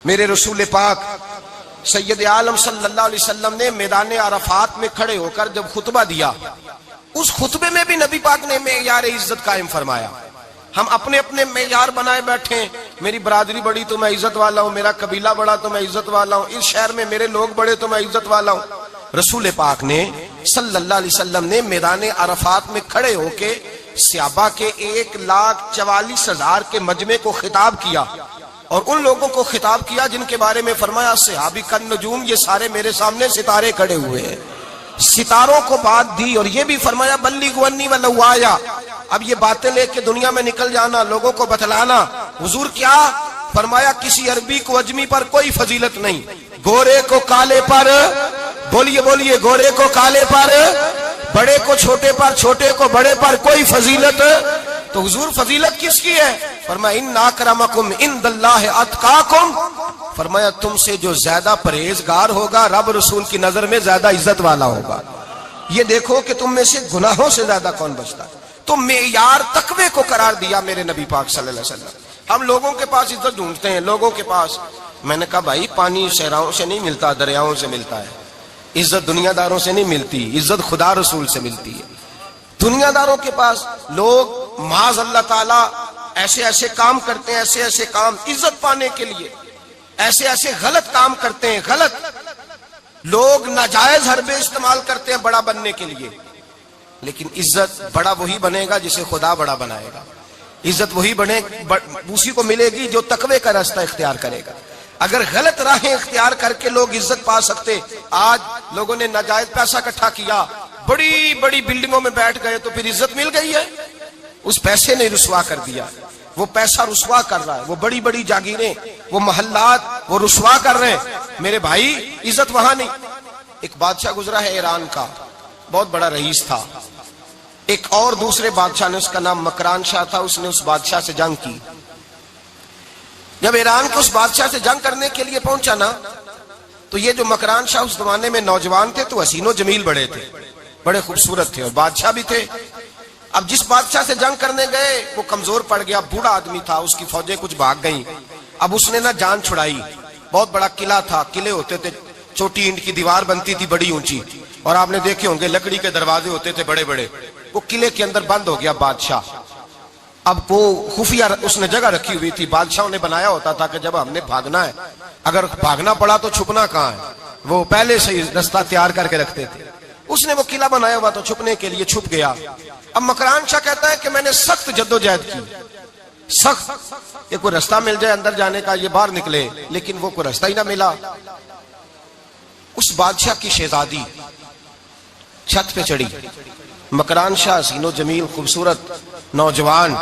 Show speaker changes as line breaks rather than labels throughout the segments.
میرے رسول پاک سید عالم صلی اللہ علیہ وسلم نے میدان عرفات میں کھڑے ہو کر جب خطبہ دیا، اس خطبے میں بھی نبی پاک نے معیار عزت قائم فرمایا۔ ہم اپنے اپنے معیار بنائے بیٹھے، میری برادری بڑی تو میں عزت والا ہوں، میرا قبیلہ بڑا تو میں عزت والا ہوں، اس شہر میں میرے لوگ بڑے تو میں عزت والا ہوں۔ رسول پاک نے صلی اللہ علیہ وسلم نے میدان عرفات میں کھڑے ہو کے صحابہ کے 1,44,000 کے مجمع کو خطاب کیا، اور ان لوگوں کو خطاب کیا جن کے بارے میں فرمایا صحابی کا نجوم، یہ سارے میرے سامنے ستارے کھڑے ہوئے ہیں۔ ستاروں کو بات دی اور یہ بھی فرمایا بلغوا انی ولو آیا، اب یہ باتیں لے کے دنیا میں نکل جانا، لوگوں کو بتلانا۔ حضور کیا فرمایا؟ کسی عربی کو اجمی پر کوئی فضیلت نہیں، گورے کو کالے پر، بولیے بولیے، گورے کو کالے پر، بڑے کو چھوٹے پر، چھوٹے کو بڑے پر کوئی فضیلت۔ تو حضور فضیلت کس کی ہے؟ فرمایا ان اکرمکم عند اللہ اتقاکم، فرمایا تم سے جو زیادہ پرہیزگار ہوگا رب رسول کی نظر میں زیادہ عزت والا ہوگا۔ یہ دیکھو کہ تم میں سے گناہوں سے زیادہ کون بچتا ہے۔ تو معیار تقوی کو قرار دیا میرے نبی پاک صلی اللہ علیہ وسلم۔ ہم لوگوں کے پاس عزت ڈھونڈتے ہیں، لوگوں کے پاس، میں نے کہا بھائی پانی صحراؤں سے نہیں ملتا، دریاؤں سے ملتا ہے۔ عزت دنیا داروں سے نہیں ملتی، عزت خدا رسول سے ملتی ہے۔ دنیا داروں کے پاس لوگ معاذ اللہ تعالی ایسے ایسے کام کرتے ہیں، ایسے ایسے کام عزت پانے کے لیے، ایسے ایسے غلط کام کرتے ہیں، غلط لوگ ناجائز حربے استعمال کرتے ہیں بڑا بننے کے لیے۔ لیکن عزت بڑا وہی بنے گا جسے خدا بڑا بنائے گا، عزت وہی بنے اسی کو ملے گی جو تقوی کا راستہ اختیار کرے گا۔ اگر غلط راہیں اختیار کر کے لوگ عزت پا سکتے، آج لوگوں نے ناجائز پیسہ اکٹھا کیا، بڑی بڑی بلڈنگوں میں بیٹھ گئے تو پھر عزت مل گئی ہے؟ اس پیسے نے رسوا کر دیا، وہ پیسہ رسوا کر رہا ہے، وہ بڑی بڑی جاگیریں، وہ محلات وہ رسوا کر رہے ہیں۔ میرے بھائی عزت وہاں نہیں۔ ایک بادشاہ گزرا ہے ایران کا، بہت بڑا رئیس تھا۔ ایک اور دوسرے بادشاہ نے، اس کا نام مکران شاہ تھا، اس نے اس بادشاہ سے جنگ کی۔ جب ایران کے اس بادشاہ سے جنگ کرنے کے لیے پہنچا نا، تو یہ جو مکران شاہ اس زمانے میں نوجوان تھے تو حسین و جمیل بڑے تھے، بڑے خوبصورت تھے، اور بادشاہ بھی تھے۔ اب جس بادشاہ سے جنگ کرنے گئے وہ کمزور پڑ گیا، بوڑھا آدمی تھا، اس کی فوجیں کچھ بھاگ گئیں۔ اب اس نے نا جان چھڑائی، بہت بڑا قلعہ تھا، قلعے ہوتے تھے، چھوٹی اینٹ کی دیوار بنتی تھی بڑی اونچی، اور آپ نے دیکھے ہوں گے لکڑی کے دروازے ہوتے تھے بڑے بڑے۔ وہ قلعے کے اندر بند ہو گیا بادشاہ۔ اب وہ خفیہ اس نے جگہ رکھی ہوئی تھی، بادشاہوں نے بنایا ہوتا تھا کہ جب ہم نے بھاگنا ہے، اگر بھاگنا پڑا تو چھپنا کہاں ہے، وہ پہلے سے راستہ تیار کر کے رکھتے تھے۔ اس نے وہ قلعہ بنایا ہوا تو چھپنے کے لیے چھپ گیا۔ اب مکران شاہ کہتا ہے کہ میں نے سخت جدوجہد کی، سخت، یہ کوئی راستہ مل جائے اندر جانے کا، یہ باہر نکلے، لیکن وہ کوئی راستہ ہی نہ ملا۔ اس بادشاہ کی شہزادی چھت پہ چڑھی، مکران شاہ حسین و جمیل خوبصورت نوجوان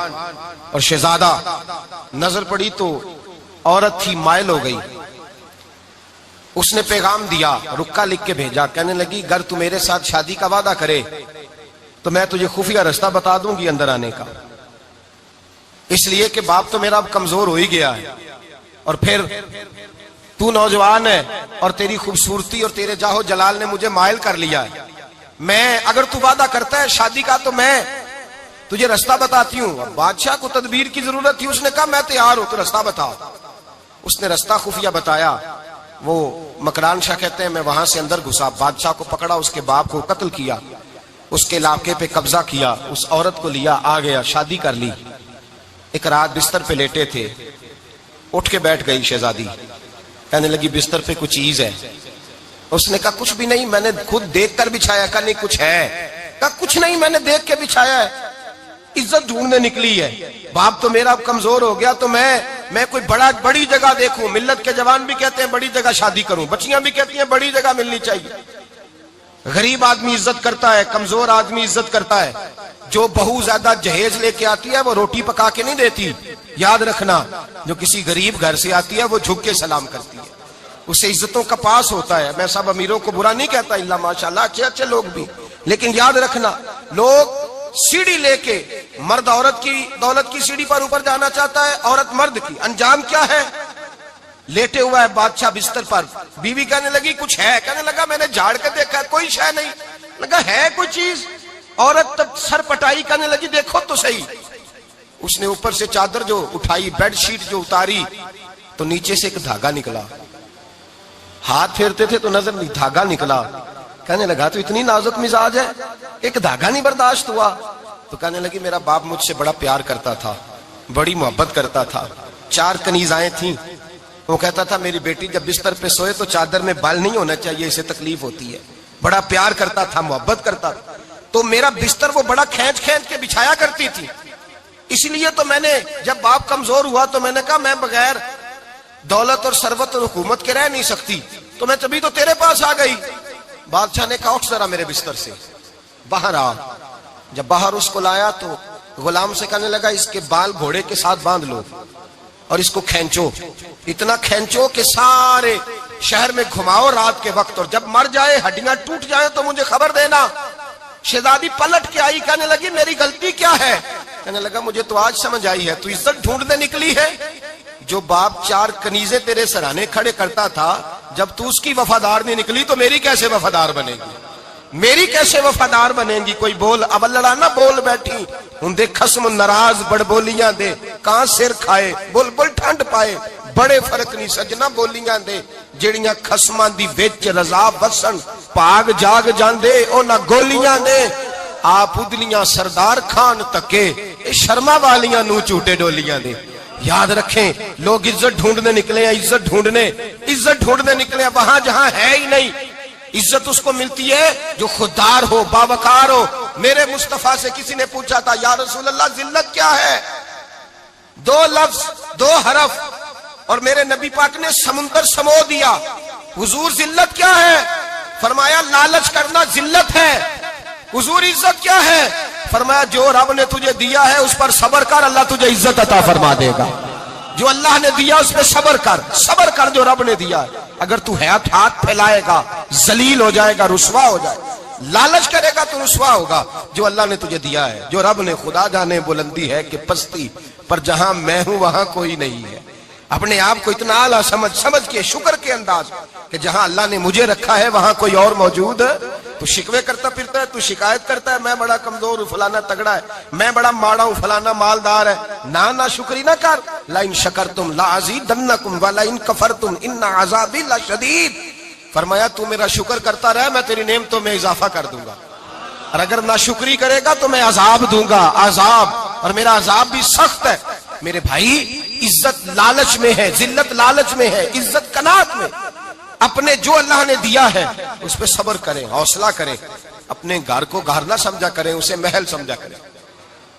اور شہزادہ، نظر پڑی تو عورت تھی، مائل ہو گئی۔ اس نے پیغام دیا، رکا لکھ کے بھیجا، کہنے لگی اگر تو میرے ساتھ شادی کا وعدہ کرے تو میں تجھے خفیہ راستہ بتا دوں گی اندر آنے کا، اس لیے کہ باپ تو میرا اب کمزور ہو ہی گیا ہے، اور پھر تو نوجوان ہے اور تیری خوبصورتی اور تیرے جاہو جلال نے مجھے مائل کر لیا ہے۔ میں اگر تو وعدہ کرتا ہے شادی کا تو میں تجھے راستہ بتاتی ہوں۔ اب بادشاہ کو تدبیر کی ضرورت تھی، اس نے کہا میں تیار ہوں، تو راستہ بتاؤ۔ اس نے راستہ خفیہ بتایا۔ وہ مکران شاہ کہتے ہیں میں وہاں سے اندر گھسا، بادشاہ کو پکڑا، اس کے باپ کو قتل کیا، اس کے علاقے پہ قبضہ کیا، اس عورت کو لیا، آ گیا، شادی کر لی۔ ایک رات بستر پہ لیٹے تھے، اٹھ کے بیٹھ گئی شہزادی، کہنے لگی بستر پہ کچھ چیز ہے۔ اس نے کہا کچھ بھی نہیں، میں نے خود دیکھ کر بچھایا۔ کہا نہیں کچھ ہے۔ کہا کچھ نہیں، میں نے دیکھ کے بچھایا ہے، عزت ڈھونڈنے نکلی ہے، باپ تو میرا اب کمزور ہو گیا، تو میں کوئی بڑی جگہ دیکھوں۔ ملت کے جوان بھی کہتے ہیں بڑی جگہ شادی کروں، بچیاں بھی کہتی ہیں بڑی جگہ ملنی چاہیے۔ غریب آدمی عزت کرتا ہے، کمزور آدمی عزت کرتا ہے۔ جو بہو زیادہ جہیز لے کے آتی ہے وہ روٹی پکا کے نہیں دیتی، یاد رکھنا۔ جو کسی غریب گھر سے آتی ہے وہ جھک کے سلام کرتی ہے، اسے عزتوں کا پاس ہوتا ہے۔ میں سب امیروں کو برا نہیں کہتا، اللہ ماشاءاللہ اچھے اچھے لوگ بھی، لیکن یاد رکھنا لوگ سیڑھی لے کے، مرد عورت کی دولت کی سیڑھی پر اوپر جانا چاہتا ہے، عورت مرد کی، انجام کیا ہے؟ لیٹے ہوا ہے بادشاہ بستر پر، بیوی کہنے لگی کچھ ہے، کہنے لگا میں نے جھاڑ کے دیکھا ہے کوئی شے نہیں، لگا ہے کوئی چیز، عورت تب سر پٹائی، کہنے لگی دیکھو تو صحیح۔ اس نے اوپر سے چادر جو اٹھائی، بیڈ شیٹ جو اتاری، تو نیچے سے ایک دھاگا نکلا. ہاتھ پھیرتے تھے تو نظر نہیں, دھاگا نکلا. کہنے لگا تو اتنی نازک مزاج ہے, ایک دھاگا نہیں برداشت ہوا. تو کہنے لگی میرا باپ مجھ سے بڑا پیار کرتا تھا, بڑی محبت کرتا تھا. 4 کنیزائیں تھیں. وہ کہتا تھا میری بیٹی جب بستر پہ سوئے تو چادر میں بال نہیں ہونا چاہیے, اسے تکلیف ہوتی ہے. بڑا پیار کرتا تھا, محبت کرتا تھا. تو میرا بستر وہ بڑا کھینچ کھینچ کے بچھایا کرتی تھی. اس لیے تو میں نے جب باپ کمزور ہوا تو میں نے کہا میں بغیر دولت اور ثروت اور حکومت کے رہ نہیں سکتی, تو میں تبھی تو تیرے پاس آ گئی. بادشاہ نے کہا اٹھ ذرا میرے بستر سے, باہر آ. جب باہر اس کو لایا تو غلام سے کہنے لگا اس کے بال گھوڑے کے ساتھ باندھ لو اور اس کو کھینچو, اتنا کھینچو کہ سارے شہر میں گھماؤ رات کے وقت, اور جب مر جائے ہڈیاں ٹوٹ جائیں تو مجھے خبر دینا. شہزادی پلٹ کے آئی, کہنے لگی میری غلطی کیا ہے؟ کہنے لگا مجھے تو آج سمجھ آئی ہے, تو عزت ڈھونڈنے نکلی ہے. جو باپ 4 کنیزیں تیرے سرانے کھڑے کرتا تھا, جب تو اس کی وفادار نہیں نکلی تو میری کیسے وفادار بنے گی, میری کیسے وفادار بنے گی؟ کوئی بول اب لڑانا بول بیٹھی ہوں دے خصم ناراض بڑ بولیاں دے, کہاں سر کھائے بول بول ٹھنڈ پائے. بڑے فرق نہیں سجنا بولیاں دے جڑیاں خصماں دی وچ رضا وسن, پاگ جاگ جاندے او نہ گولیاں دے. آپ ادلیاں سردار خان تکے شرما والیاں نو چوٹے ڈولیاں دے. یاد رکھیں لوگ عزت ڈھونڈنے نکلے ہیں, عزت ڈھونڈنے نکلے ہیں وہاں جہاں ہے ہی نہیں. عزت اس کو ملتی ہے جو خوددار ہو, باوقار ہو. میرے مصطفیٰ سے کسی نے پوچھا تھا یا رسول اللہ ذلت کیا ہے؟ 2 لفظ 2 حرف اور میرے نبی پاک نے سمندر سمو دیا. حضور ذلت کیا ہے؟ فرمایا لالچ کرنا ذلت ہے. حضور عزت کیا ہے؟ فرمایا جو رب نے تجھے دیا ہے اس پر صبر کر, اللہ تجھے عزت عطا فرما دے گا. جو اللہ نے دیا اس پہ صبر کر جو رب نے دیا ہے. اگر تو ہاتھ پھیلائے گا ذلیل ہو جائے گا, رسوا ہو جائے گا. لالچ کرے گا تو رسوا ہوگا. جو اللہ نے تجھے دیا ہے, جو رب نے, خدا جانے بلندی ہے کہ پستی, پر جہاں میں ہوں وہاں کوئی نہیں ہے. اپنے آپ کو اتنا اعلیٰ سمجھ کے شکر کے انداز کہ جہاں اللہ نے مجھے رکھا ہے وہاں کوئی اور موجود ہے. تو شکوے کرتا پھرتا ہے, تو شکایت کرتا ہے میں بڑا کمزور ہوں, فلانا تگڑا ہے, میں بڑا ماڑا ہوں, فلانا مالدار ہے. نہ شکری نہ کر. لئن شکرتم لازیدنکم ولئن کفرتم ان عذابی لشدید. فرمایا تو میرا شکر کرتا رہے, میں تیری نعمتوں میں اضافہ کر دوں گا, اور اگر ناشکری کرے گا تو میں عذاب دوں گا, عذاب, اور میرا عذاب بھی سخت ہے. میرے بھائی عزت لالچ میں ہے, ذلت لالچ میں ہے, عزت قناعت میں. اپنے جو اللہ نے دیا ہے اس پہ صبر کریں, حوصلہ کریں. اپنے گھر کو گھر نہ سمجھا کریں, اسے محل سمجھا کریں.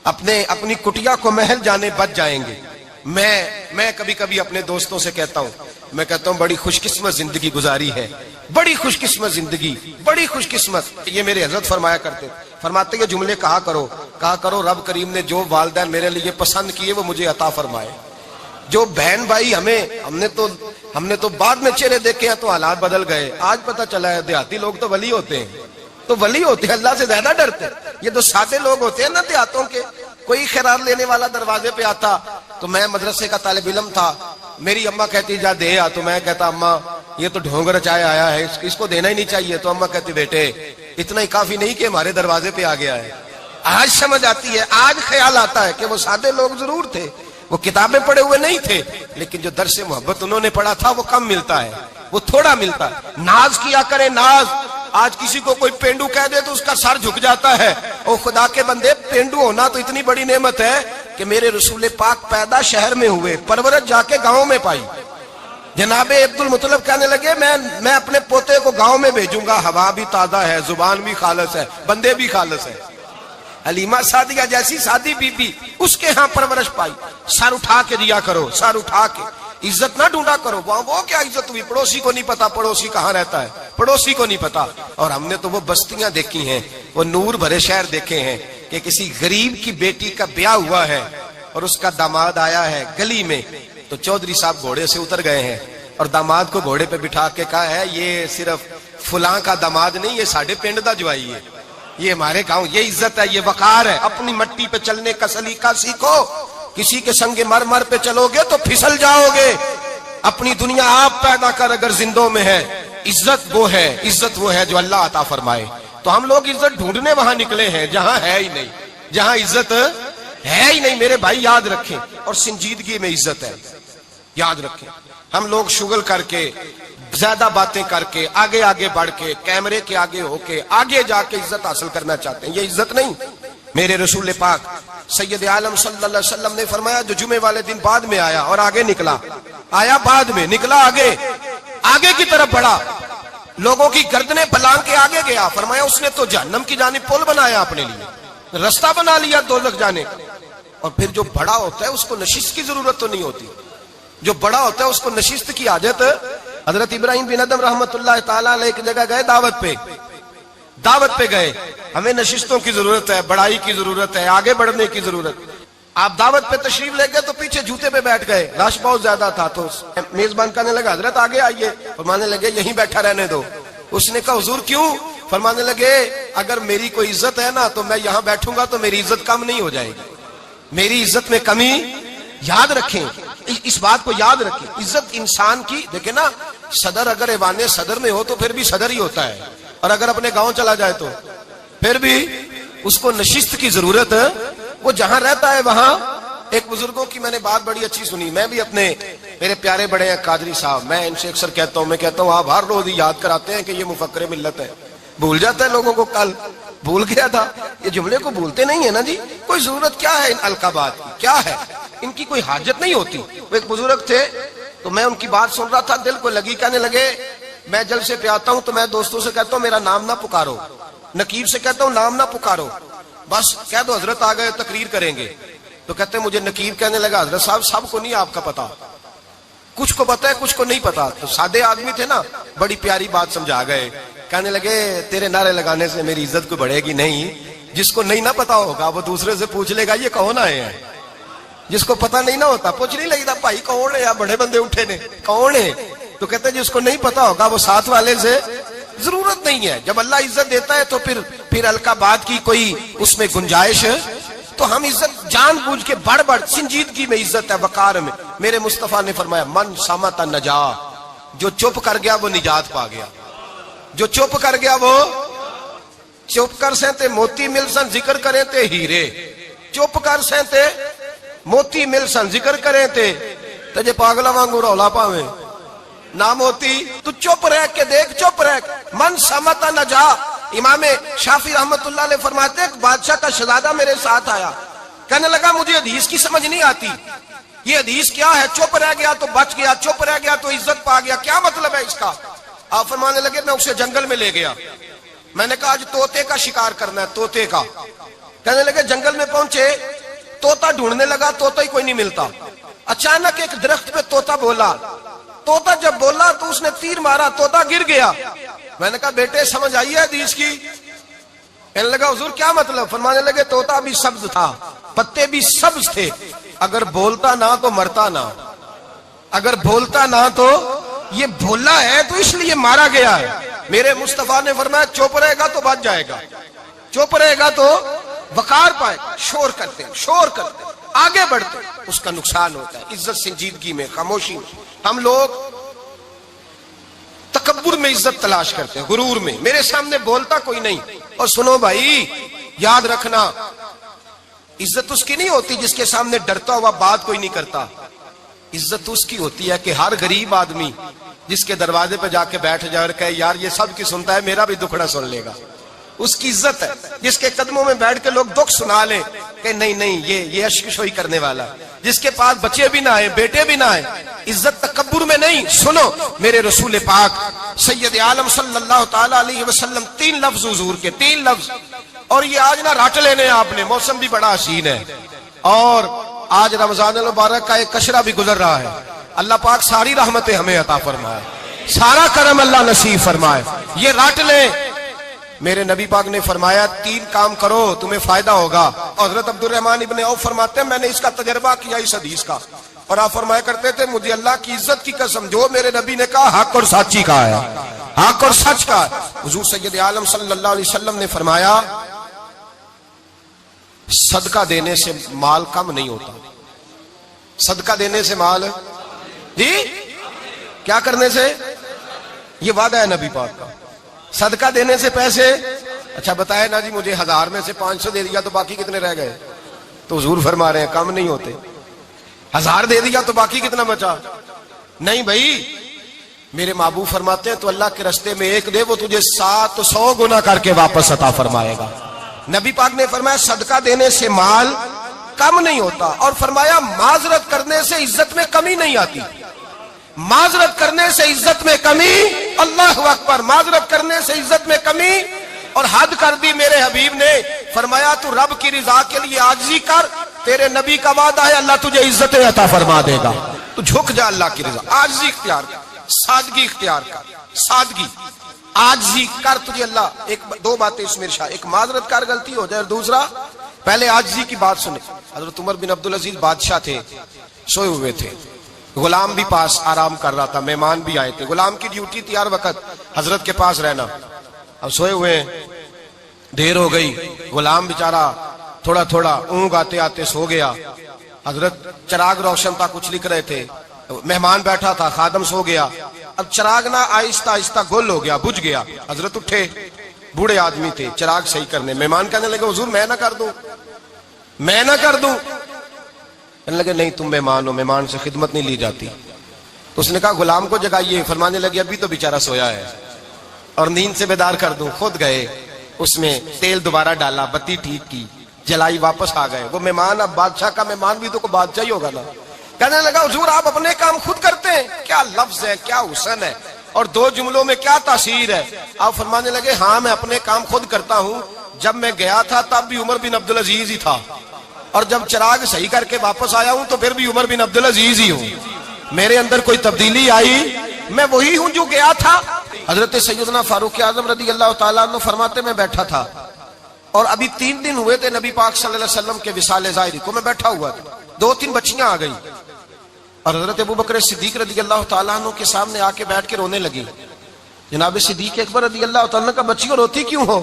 اپنی کٹیا کو محل جانے بچ جائیں گے. میں کبھی کبھی اپنے دوستوں سے کہتا ہوں بڑی خوش قسمت زندگی گزاری ہے, بڑی خوش قسمت زندگی, بڑی خوش قسمت. یہ میرے حضرت فرمایا کرتے, فرماتے یہ جملے کہا کرو رب کریم نے جو والدین میرے لیے پسند کیے وہ مجھے عطا فرمائے. جو بہن بھائی ہم نے تو بعد میں چہرے دیکھے ہیں تو حالات بدل گئے. آج پتہ چلا ہے دیہاتی لوگ تو ولی ہوتے ہیں, اللہ سے زیادہ ڈرتے. یہ تو سادے لوگ ہوتے ہیں نا دیہاتوں کے. کوئی خیرات لینے والا دروازے پہ آتا تو میں مدرسے کا طالب علم تھا, میری اماں کہتی جا دے آ, تو میں کہتا اماں یہ تو ڈھونگ رچائے آیا ہے, اس کو دینا ہی نہیں چاہیے. تو اماں کہتی بیٹے اتنا ہی کافی نہیں کہ ہمارے دروازے پہ آ گیا ہے. آج سمجھ آتی ہے, آج خیال آتا ہے کہ وہ سادے لوگ ضرور تھے, وہ کتابیں پڑھے ہوئے نہیں تھے, لیکن جو درس محبت انہوں نے پڑھا تھا وہ کم ملتا ہے, وہ تھوڑا ملتا ہے. ناز کیا کرے, ناز. آج کسی کو کوئی پینڈو کہہ دے تو اس کا سر جھک جاتا ہے. او خدا کے بندے, پینڈو ہونا تو اتنی بڑی نعمت ہے کہ میرے رسول پاک پیدا شہر میں ہوئے, پرورش جا کے گاؤں میں پائی. جناب عبد المطلب کہنے لگے میں اپنے پوتے کو گاؤں میں بھیجوں گا, ہوا بھی تازہ ہے, زبان بھی خالص ہے, بندے بھی خالص ہے. حلیمہ سعدیہ جیسی سادی بی بی, اس کے ہاں پرورش پائی. سر اٹھا کے دیا کرو, سر اٹھا کے. عزت نہ ڈھونڈا کرو, وہ کیا عزت ہوئی, پڑوسی کو نہیں پتا پڑوسی کہاں رہتا ہے, پڑوسی کو نہیں پتا. اور ہم نے تو وہ بستیاں دیکھی ہیں, وہ نور بھرے شہر دیکھے ہیں کہ کسی غریب کی بیٹی کا بیاہ ہوا ہے اور اس کا داماد آیا ہے گلی میں, تو چودھری صاحب گھوڑے سے اتر گئے ہیں اور داماد کو گھوڑے پہ بٹھا کے کہا ہے یہ صرف فلاں کا داماد نہیں, یہ ساڑھے پنڈ دا جوائی ہے, یہ ہمارے گاؤں, یہ عزت ہے, یہ وقار ہے. اپنی مٹی پہ چلنے کا سلیقہ سیکھو, کسی کے سنگ مرمر پہ چلو گے تو پھسل جاؤ گے. اپنی دنیا آپ پیدا کر اگر زندوں میں ہے. عزت وہ ہے جو اللہ عطا فرمائے. تو ہم لوگ عزت ڈھونڈنے وہاں نکلے ہیں جہاں ہے ہی نہیں, جہاں عزت ہے ہی نہیں. میرے بھائی یاد رکھیں, اور سنجیدگی میں عزت ہے, یاد رکھیں. ہم لوگ شغل کر کے زیادہ باتیں کر کے آگے آگے بڑھ کے کیمرے کے آگے ہو کے آگے جا کے عزت حاصل کرنا چاہتے ہیں. یہ عزت نہیں. میرے رسول پاک سید عالم صلی اللہ علیہ وسلم نے فرمایا جو جمعے والے دن بعد میں آیا اور آگے نکلا, آیا بعد میں, نکلا آگے کی طرف بڑھا, لوگوں کی گردنیں پلانگ کے آگے گیا, فرمایا اس نے تو جہنم کی جانب پل بنایا اپنے لیے, رستہ بنا لیا دوزخ جانے. اور پھر جو بڑا ہوتا ہے اس کو نشست کی ضرورت تو نہیں ہوتی. جو بڑا ہوتا ہے اس کو نشست کی حاجت. حضرت ابراہیم بن ادم رحمت اللہ تعالیٰ علیہ ایک جگہ گئے دعوت پہ گئے. ہمیں نشستوں کی ضرورت ہے, بڑائی کی ضرورت ہے, آگے بڑھنے کی ضرورت. آپ دعوت پہ تشریف لے گئے تو پیچھے جوتے پہ بیٹھ گئے, رش بہت زیادہ تھا. تو میزبان کہنے لگا حضرت آگے آئیے, فرمانے لگے یہیں بیٹھا رہنے دو. اس نے کہا حضور کیوں؟ فرمانے لگے اگر میری کوئی عزت ہے نا تو میں یہاں بیٹھوں گا تو میری عزت کم نہیں ہو جائے گی, میری عزت میں کمی. یاد رکھیں, اس بات کو یاد رکھیں. عزت انسان کی, دیکھیں نا, صدر اگر ایوان صدر میں ہو تو پھر بھی صدر ہی ہوتا ہے, اور اگر اپنے گاؤں چلا جائے تو پھر بھی اس کو نشست کی ضرورت ہے. وہ جہاں رہتا ہے وہاں. ایک بزرگوں کی میں نے بات بڑی اچھی سنی. میں بھی اپنے میرے پیارے بڑے ہیں قادری صاحب, میں ان سے اکثر کہتا ہوں, میں کہتا ہوں آپ ہر روز یاد کراتے ہیں کہ یہ مفکر ملت ہے. بھول جاتا ہے لوگوں کو, کل بھول گیا تھا. یہ جملے کو بھولتے نہیں ہے نا جی. کوئی ضرورت کیا ہے ان القابات کی, کیا ہے ان کی کوئی حاجت نہیں ہوتی. وہ ایک بزرگ تھے تو میں ان کی بات سن رہا تھا, دل کو لگی. کہنے لگے میں جلسے پہ آتا ہوں تو میں دوستوں سے کہتا ہوں میرا نام نہ پکارو, نقیب سے کہتا ہوں نام نہ پکارو, بس کہہ دو حضرت آ گئے تقریر کریں گے. تو کہتے ہیں مجھے نقیب کہنے لگا حضرت صاحب سب کو نہیں آپ کا پتا, کچھ کو پتا ہے کچھ کو نہیں پتا. تو سادے آدمی تھے نا, بڑی پیاری بات سمجھا گئے. کہنے لگے تیرے نعرے لگانے سے میری عزت کو بڑھے گی نہیں. جس کو نہیں نہ پتا ہوگا وہ دوسرے سے پوچھ لے گا یہ کون آئے ہیں. جس کو پتا نہیں نہ ہوتا پوچھ نہیں لگتا بھائی کون ہے, یا بڑے بندے اٹھے نے کون ہے. تو کہتے ہیں جس کو نہیں پتا ہوگا وہ ساتھ والے سے ضرورت نہیں ہے. جب اللہ عزت دیتا ہے تو پھر القابات کی کوئی اس میں گنجائش. تو ہم عزت جان بوجھ کے بڑھ سنجیدگی میں عزت ہے, وقار میں. میرے مصطفیٰ نے فرمایا من صمت نجا, جو چپ کر گیا وہ نجات پا گیا. جو چپ کر گیا وہ چپ کر سہتے موتی مل سن ذکر کریں تے ہیرے, چپ کر سہتے موتی مل سن ذکر کریں تے تجھے پاگلا وانگو رولا پاویں نہ موتی. تو چپ رہ کے دیکھ, چپ رہ. من سمت نجا. امام شافعی رحمت اللہ علیہ فرماتے ہیں بادشاہ کا شہزادہ میرے ساتھ آیا, کہنے لگا مجھے حدیث کی سمجھ نہیں آتی, یہ حدیث کیا ہے؟ چپ رہ گیا تو بچ گیا, چپ رہ گیا تو عزت پا گیا, کیا مطلب ہے اس کا؟ آپ فرمانے لگے میں اسے جنگل میں لے گیا, میں نے کہا آج طوطے کا شکار کرنا ہے, طوطے کا. کہنے لگے جنگل میں پہنچے, طوطا ڈھونڈنے لگا, طوطا ہی کوئی نہیں ملتا. اچانک ایک درخت پہ طوطا بولا, طوطا جب بولا تو اس نے تیر مارا, طوطا گر گیا. میں نے کہا بیٹے سمجھ آئی ہے حدیث کی؟ کہنے لگا حضور کیا مطلب؟ فرمانے لگے طوطا بھی سبز تھا, پتے بھی سبز تھے, اگر بولتا نہ تو مرتا نہ, اگر بولتا نہ تو یہ بولا ہے تو اس لیے مارا گیا ہے. میرے مصطفیٰ نے فرمایا چپ رہے گا تو بچ جائے گا, چپ رہے گا تو وقار پائے. شور کرتے آگے بڑھتے اس کا نقصان ہوتا ہے. عزت سنجیدگی میں, خاموشی میں. ہم لوگ تکبر میں عزت تلاش کرتے ہیں, غرور میں. میرے سامنے بولتا کوئی نہیں. اور سنو بھائی یاد رکھنا, عزت اس کی نہیں ہوتی جس کے سامنے ڈرتا ہوا بات کوئی نہیں کرتا. عزت اس کی ہوتی ہے کہ ہر غریب آدمی جس کے دروازے پہ جا کے بیٹھ جائے اور کہے یار یہ سب کی سنتا ہے, میرا بھی دکھڑا سن لے گا, اس کی عزت ہے. جس کے قدموں میں بیٹھ کے لوگ دکھ سنا لیں کہ نہیں یہ اشکشوئی کرنے والا, جس کے پاس بچے بھی نہ آئے, بیٹے بھی نہ آئے. عزت تکبر میں نہیں. سنو میرے رسول پاک سید عالم صلی اللہ تعالی علیہ وسلم 3 لفظ حضور کے, 3 لفظ. اور یہ آج نہ رٹ لینے آپ نے, موسم بھی بڑا حسین ہے اور آج رمضان المبارک کا ایک کشرہ بھی گزر رہا ہے. اللہ پاک ساری رحمتیں ہمیں عطا فرمائے, سارا کرم اللہ نصیب فرمائے. یہ رٹ لیں. میرے نبی پاک نے فرمایا 3 کام کرو تمہیں فائدہ ہوگا. حضرت عبد الرحمن ابن عوف فرماتے ہیں میں نے اس کا تجربہ کیا اس حدیث کا, اور آپ فرمایا کرتے تھے مجھے اللہ کی عزت کی قسم جو میرے نبی نے کہا حق اور سچی کا ہے, حق اور سچ کا. حضور سید عالم صلی اللہ علیہ وسلم نے فرمایا صدقہ دینے سے مال کم نہیں ہوتا. صدقہ دینے سے مال, جی کیا کرنے سے؟ یہ وعدہ ہے نبی پاک کا. صدقہ دینے سے پیسے, اچھا بتائے نا جی مجھے 1000 میں سے 500 دے دیا تو باقی کتنے رہ گئے؟ تو حضور فرما رہے ہیں کم نہیں ہوتے. 1000 دے دیا تو باقی کتنا بچا؟ نہیں بھائی، میرے محبوب فرماتے ہیں تو اللہ کے راستے میں ایک دے وہ تجھے 700 گنا کر کے واپس عطا فرمائے گا۔ نبی پاک نے فرمایا صدقہ دینے سے مال کم نہیں ہوتا، اور فرمایا معذرت کرنے سے عزت میں کمی نہیں آتی۔ معذرت کرنے سے عزت میں کمی، اللہ اکبر، معذرت کرنے سے عزت میں کمی، اور حد کر دی میرے حبیب نے، فرمایا تو رب کی رضا کے لیے عاجزی کر، تیرے نبی کا وعدہ ہے اللہ تجھے عزت عطا فرما دے گا۔ تو جھک جا اللہ کی رضا، عاجزی اختیار کر، سادگی اختیار کر، سادگی عاجزی کر، تجھے اللہ دو باتیں اس میں ارشاد، ایک معذرت کر غلطی ہو جائے، اور دوسرا پہلے عاجزی کی بات سنے۔ حضرت عمر بن عبدالعزیز بادشاہ تھے، سوئے ہوئے تھے، غلام بھی پاس آرام کر رہا تھا، مہمان بھی آئے تھے، غلام کی ڈیوٹی تھی ہر وقت حضرت کے پاس رہنا۔ اب سوئے ہوئے ہیں، دیر ہو گئی، غلام بیچارہ تھوڑا تھوڑا اونگ آتے آتے سو گیا، حضرت چراغ روشن تھا، کچھ لکھ رہے تھے، مہمان بیٹھا تھا، خادم سو گیا، اب چراغ نہ آہستہ آہستہ گل ہو گیا، بجھ گیا، حضرت اٹھے، بوڑھے آدمی تھے، چراغ صحیح کرنے، مہمان کہنے لگے حضور میں نہ کر دوں، میں نہ کر دوں، کہنے لگے نہیں تم مہمان ہو، مہمان سے خدمت نہیں لی جاتی۔ تو اس نے کہا غلام کو جگائیے، فرمانے لگے ابھی تو بیچارہ سویا ہے اور نیند سے بیدار کر دوں، خود گئے، اس میں تیل دوبارہ ڈالا، بتی ٹھیک کی، جلائی، واپس آ گئے۔ وہ مہمان اب بادشاہ کا مہمان بھی تو کوئی بادشاہ ہی ہوگا نا، کہنے لگا حضور آپ اپنے کام خود کرتے ہیں، کیا لفظ ہے، کیا حسن ہے، اور دو جملوں میں کیا تاثیر ہے۔ آپ فرمانے لگے ہاں میں اپنے کام خود کرتا ہوں، جب میں گیا تھا تب بھی عمر بن عبدالعزیز ہی تھا، اور جب چراغ صحیح کر کے واپس آیا ہوں تو پھر بھی عمر بن عبدالعزیز ہی ہوں، میرے اندر کوئی تبدیلی آئی، میں وہی ہوں جو گیا تھا۔ حضرت سیدنا فاروق اعظم رضی اللہ تعالیٰ عنہ فرماتے میں بیٹھا تھا، اور ابھی 3 دن ہوئے تھے نبی پاک صلی اللہ علیہ وسلم کے وصال ظاہری کو، میں بیٹھا ہوا تھا، 2-3 بچیاں آ گئی، اور حضرت ابوبکر صدیق رضی اللہ تعالیٰ عنہ کے سامنے آ کے بیٹھ کے رونے لگی۔ جناب صدیق اکبر رضی اللہ تعالیٰ عنہ کا بچیوں روتی کیوں ہو؟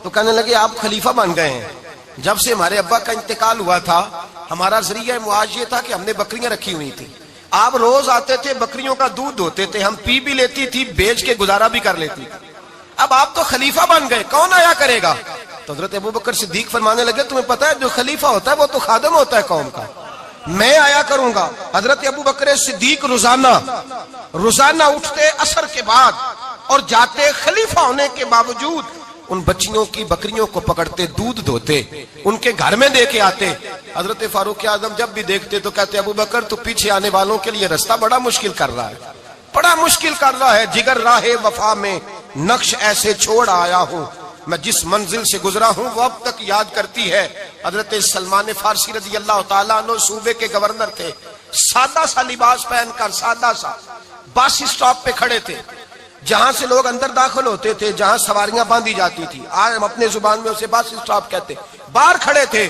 تو کہنے لگے آپ خلیفہ بن گئے ہیں، جب سے ہمارے ابا کا انتقال ہوا تھا ہمارا ذریعہ معاش یہ تھا کہ ہم نے بکریاں رکھی ہوئی تھی، آپ روز آتے تھے، بکریوں کا دودھ ہوتے تھے، ہم پی بھی لیتی تھی، بیچ کے گزارا بھی کر لیتی تھی، اب آپ تو خلیفہ بن گئے، کون آیا کرے گا؟ تو حضرت ابوبکر صدیق فرمانے لگے تمہیں پتہ ہے جو خلیفہ ہوتا ہے وہ تو خادم ہوتا ہے قوم کا، میں آیا کروں گا۔ حضرت ابوبکر صدیق روزانہ اٹھتے عصر کے بعد اور جاتے، خلیفہ ہونے کے باوجود ان بچیوں کی بکریوں کو پکڑتے، دودھ دھوتے، ان کے گھر میں دے کے آتے۔ حضرت فاروق اعظم جب بھی دیکھتے تو کہتے ابوبکر تو پیچھے آنے والوں کے لیے رستہ بڑا مشکل کر رہا ہے، بڑا مشکل کر رہا ہے، جگر راہ وفا میں نقش ایسے چھوڑ آیا ہوں، میں جس منزل سے گزرا ہوں وہ اب تک یاد کرتی ہے۔ حضرت سلمان فارسی رضی اللہ تعالیٰ عنہ صوبے کے گورنر تھے، سادہ سا لباس پہن کر، سادہ سا، بس اسٹاپ پہ کھڑے تھے، جہاں سے لوگ اندر داخل ہوتے تھے، جہاں سواریاں باندھی جاتی تھی، آج ہم اپنے زبان میں اسے بس اسٹاپ کہتے، باہر کھڑے تھے۔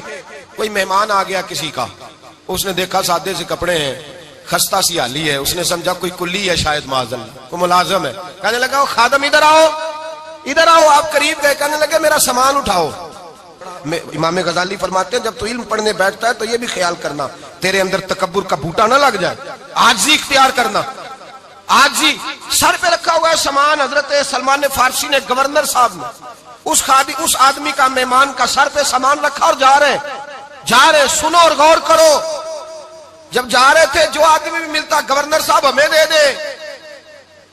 کوئی مہمان آ گیا کسی کا، اس نے دیکھا سادے سے کپڑے ہیں، خستہ سی حالی ہے، اس نے سمجھا کوئی کلی ہے، شاید معاذ اللہ کوئی ملازم ہے، کہنے لگا خادم ادھر آؤ، ادھر آؤ، آپ قریب گئے، کہنے لگے میرا سامان اٹھاؤ۔ امام غزالی فرماتے ہیں جب تو علم پڑھنے بیٹھتا ہے تو یہ بھی خیال کرنا تیرے اندر تکبر کا بوٹا نہ لگ جائے، عاجزی اختیار کرنا، عاجزی۔ سر پہ رکھا ہوا ہے سامان، حضرت سلمان فارسی نے، گورنر صاحب نے، اس آدمی کا، مہمان کا سر پہ سامان رکھا اور جا رہے، سنو اور غور کرو، جب جا رہے تھے جو آدمی بھی ملتا گورنر صاحب ہمیں دے دے،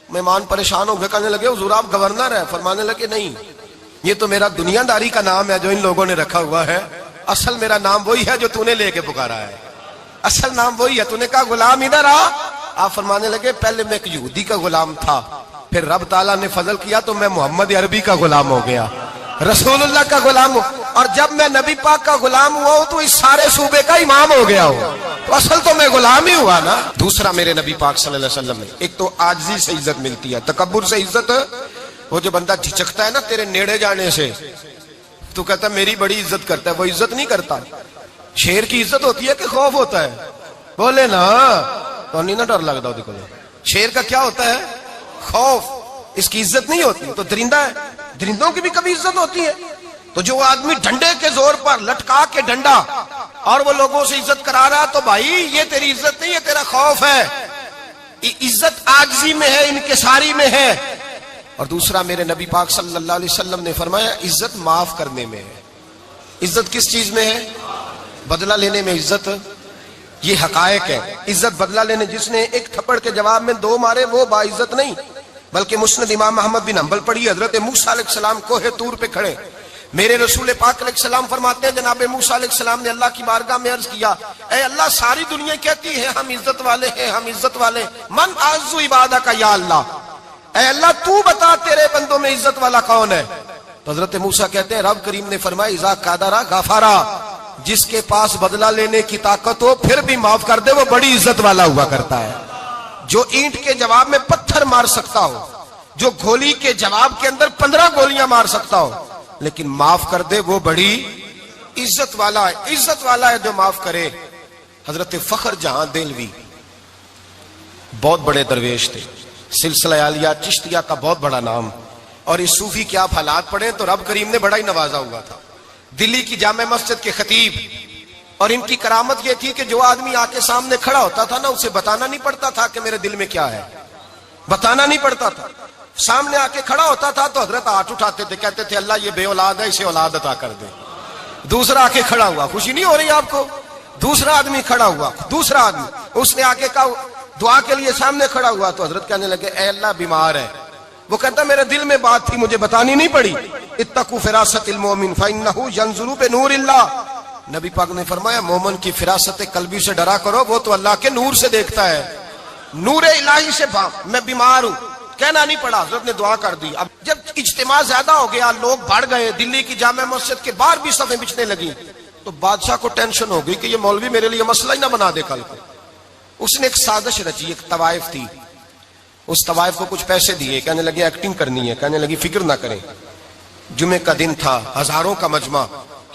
مہمان پریشان ہو گئے، کہنے لگے حضور آپ گورنر ہیں؟ فرمانے لگے نہیں، یہ تو میرا دنیا داری کا نام ہے جو ان لوگوں نے رکھا ہوا ہے، اصل میرا نام وہی ہے جو تو نے لے کے پکارا ہے، اصل نام وہی ہے۔ تو نے کہا غلام ادھر آ، آپ فرمانے لگے پہلے میں ایک یہودی کا غلام تھا، پھر رب تعالیٰ نے فضل کیا تو میں محمد عربی کا غلام ہو گیا، رسول اللہ کا غلام ہوں، اور جب میں نبی پاک کا غلام ہوا ہوں تو اس سارے صوبے کا امام ہو گیا ہوں، تو اصل تو میں غلام ہی ہوا نا۔ دوسرا میرے نبی پاک صلی اللہ علیہ وسلم نے، ایک تو عاجزی سے عزت ملتی ہے، تکبر سے عزت، وہ جو بندہ جھجکتا ہے نا تیرے نیڑے جانے سے، تو کہتا ہے میری بڑی عزت کرتا ہے، وہ عزت نہیں کرتا۔ شیر کی عزت ہوتی ہے کہ خوف ہوتا ہے؟ بولے نا، تو نہیں نا ڈر لگتا دیکھو، شیر کا کیا ہوتا ہے؟ خوف، اس کی عزت نہیں ہوتی۔ تو درندہ ہے، درندوں کی بھی کبھی عزت ہوتی ہے؟ تو جو آدمی ڈنڈے کے زور پر لٹکا کے ڈنڈا اور وہ لوگوں سے عزت کرا رہا، تو بھائی یہ تیری عزت نہیں، یہ تیرا خوف ہے۔ عزت عاجزی میں ہے، انکساری میں ہے۔ اور دوسرا میرے نبی پاک صلی اللہ علیہ وسلم نے فرمایا عزت معاف کرنے میں ہے۔ عزت کس چیز میں ہے؟ بدلہ لینے میں عزت، یہ حقائق ہے. عزت بدلہ لینے جس نے ایک تھپڑ کے جواب میں 2 مارے وہ باعزت نہیں، بلکہ مسند امام محمد بن حنبل پڑھی. حضرت موسیٰ علیہ السلام کوہ طور پہ کھڑے، میرے رسول پاک علیہ السلام فرماتے ہیں جناب موسیٰ علیہ السلام نے اللہ کی بارگاہ میں عرض کیا، اے اللہ ساری دنیا کہتی ہے ہم عزت والے ہیں، ہم عزت والے، من اعز عبادک یا اللہ، اے اللہ تو بتا تیرے بندوں میں عزت والا کون ہے؟ تو حضرت موسیٰ کہتے ہیں رب کریم نے فرمایا اذا قادرا غفارا، جس کے پاس بدلہ لینے کی طاقت ہو پھر بھی معاف کر دے وہ بڑی عزت والا ہوا کرتا ہے. جو اینٹ کے جواب میں پتھر مار سکتا ہو، جو گولی کے جواب کے اندر 15 گولیاں مار سکتا ہو لیکن معاف کر دے وہ بڑی عزت والا ہے. عزت والا ہے جو معاف کرے. حضرت فخر جہاں دہلوی بہت بڑے درویش تھے، سلسلہ عالیہ چشتیہ کا بہت بڑا نام، اور اس صوفی کے آپ حالات پڑھیں تو رب کریم نے بڑا ہی نوازا ہوا تھا. دلی کی جامع مسجد کے خطیب، اور ان کی کرامت یہ تھی کہ جو آدمی آ کے سامنے کھڑا ہوتا تھا نا اسے بتانا نہیں پڑتا تھا کہ میرے دل میں کیا ہے، بتانا نہیں پڑتا تھا. سامنے آ کے کھڑا ہوتا تھا تو حضرت ہاتھ اٹھاتے تھے، کہتے تھے اللہ یہ بے اولاد ہے اسے اولاد عطا کر دے. دوسرا آ کے کھڑا ہوا، خوشی نہیں ہو رہی آپ کو؟ دوسرا آدمی کھڑا ہوا، دوسرا آدمی اس نے آ کے کہا دعا کے لیے سامنے کھڑا ہوا تو حضرت کہنے لگے اے اللہ بیمار ہے. وہ کہتا میرے دل میں بات تھی مجھے بتانی نہیں پڑی. اتقوا فراست المؤمن فانه ينظر بنور اللہ. نبی پاک نے فرمایا مومن کی فراست قلبی سے ڈرا کرو، وہ تو اللہ کے نور سے دیکھتا ہے. نور الہی سے میں بیمار ہوں کہنا نہیں پڑا، حضرت نے دعا کر دی. اب جب اجتماع زیادہ ہو گیا، لوگ بڑھ گئے، دلی کی جامع مسجد کے باہر بھی صفیں بچھنے لگی، تو بادشاہ کو ٹینشن ہو گئی کہ یہ مولوی میرے لیے مسئلہ ہی نہ بنا دے کل کو. اس نے ایک سازش رچی، ایک طوائف تھی، اس طوائف کو کچھ پیسے دیے، کہنے لگے ایکٹنگ کرنی ہے، کہنے لگی فکر نہ کریں. جمعے کا دن تھا، ہزاروں کا مجمع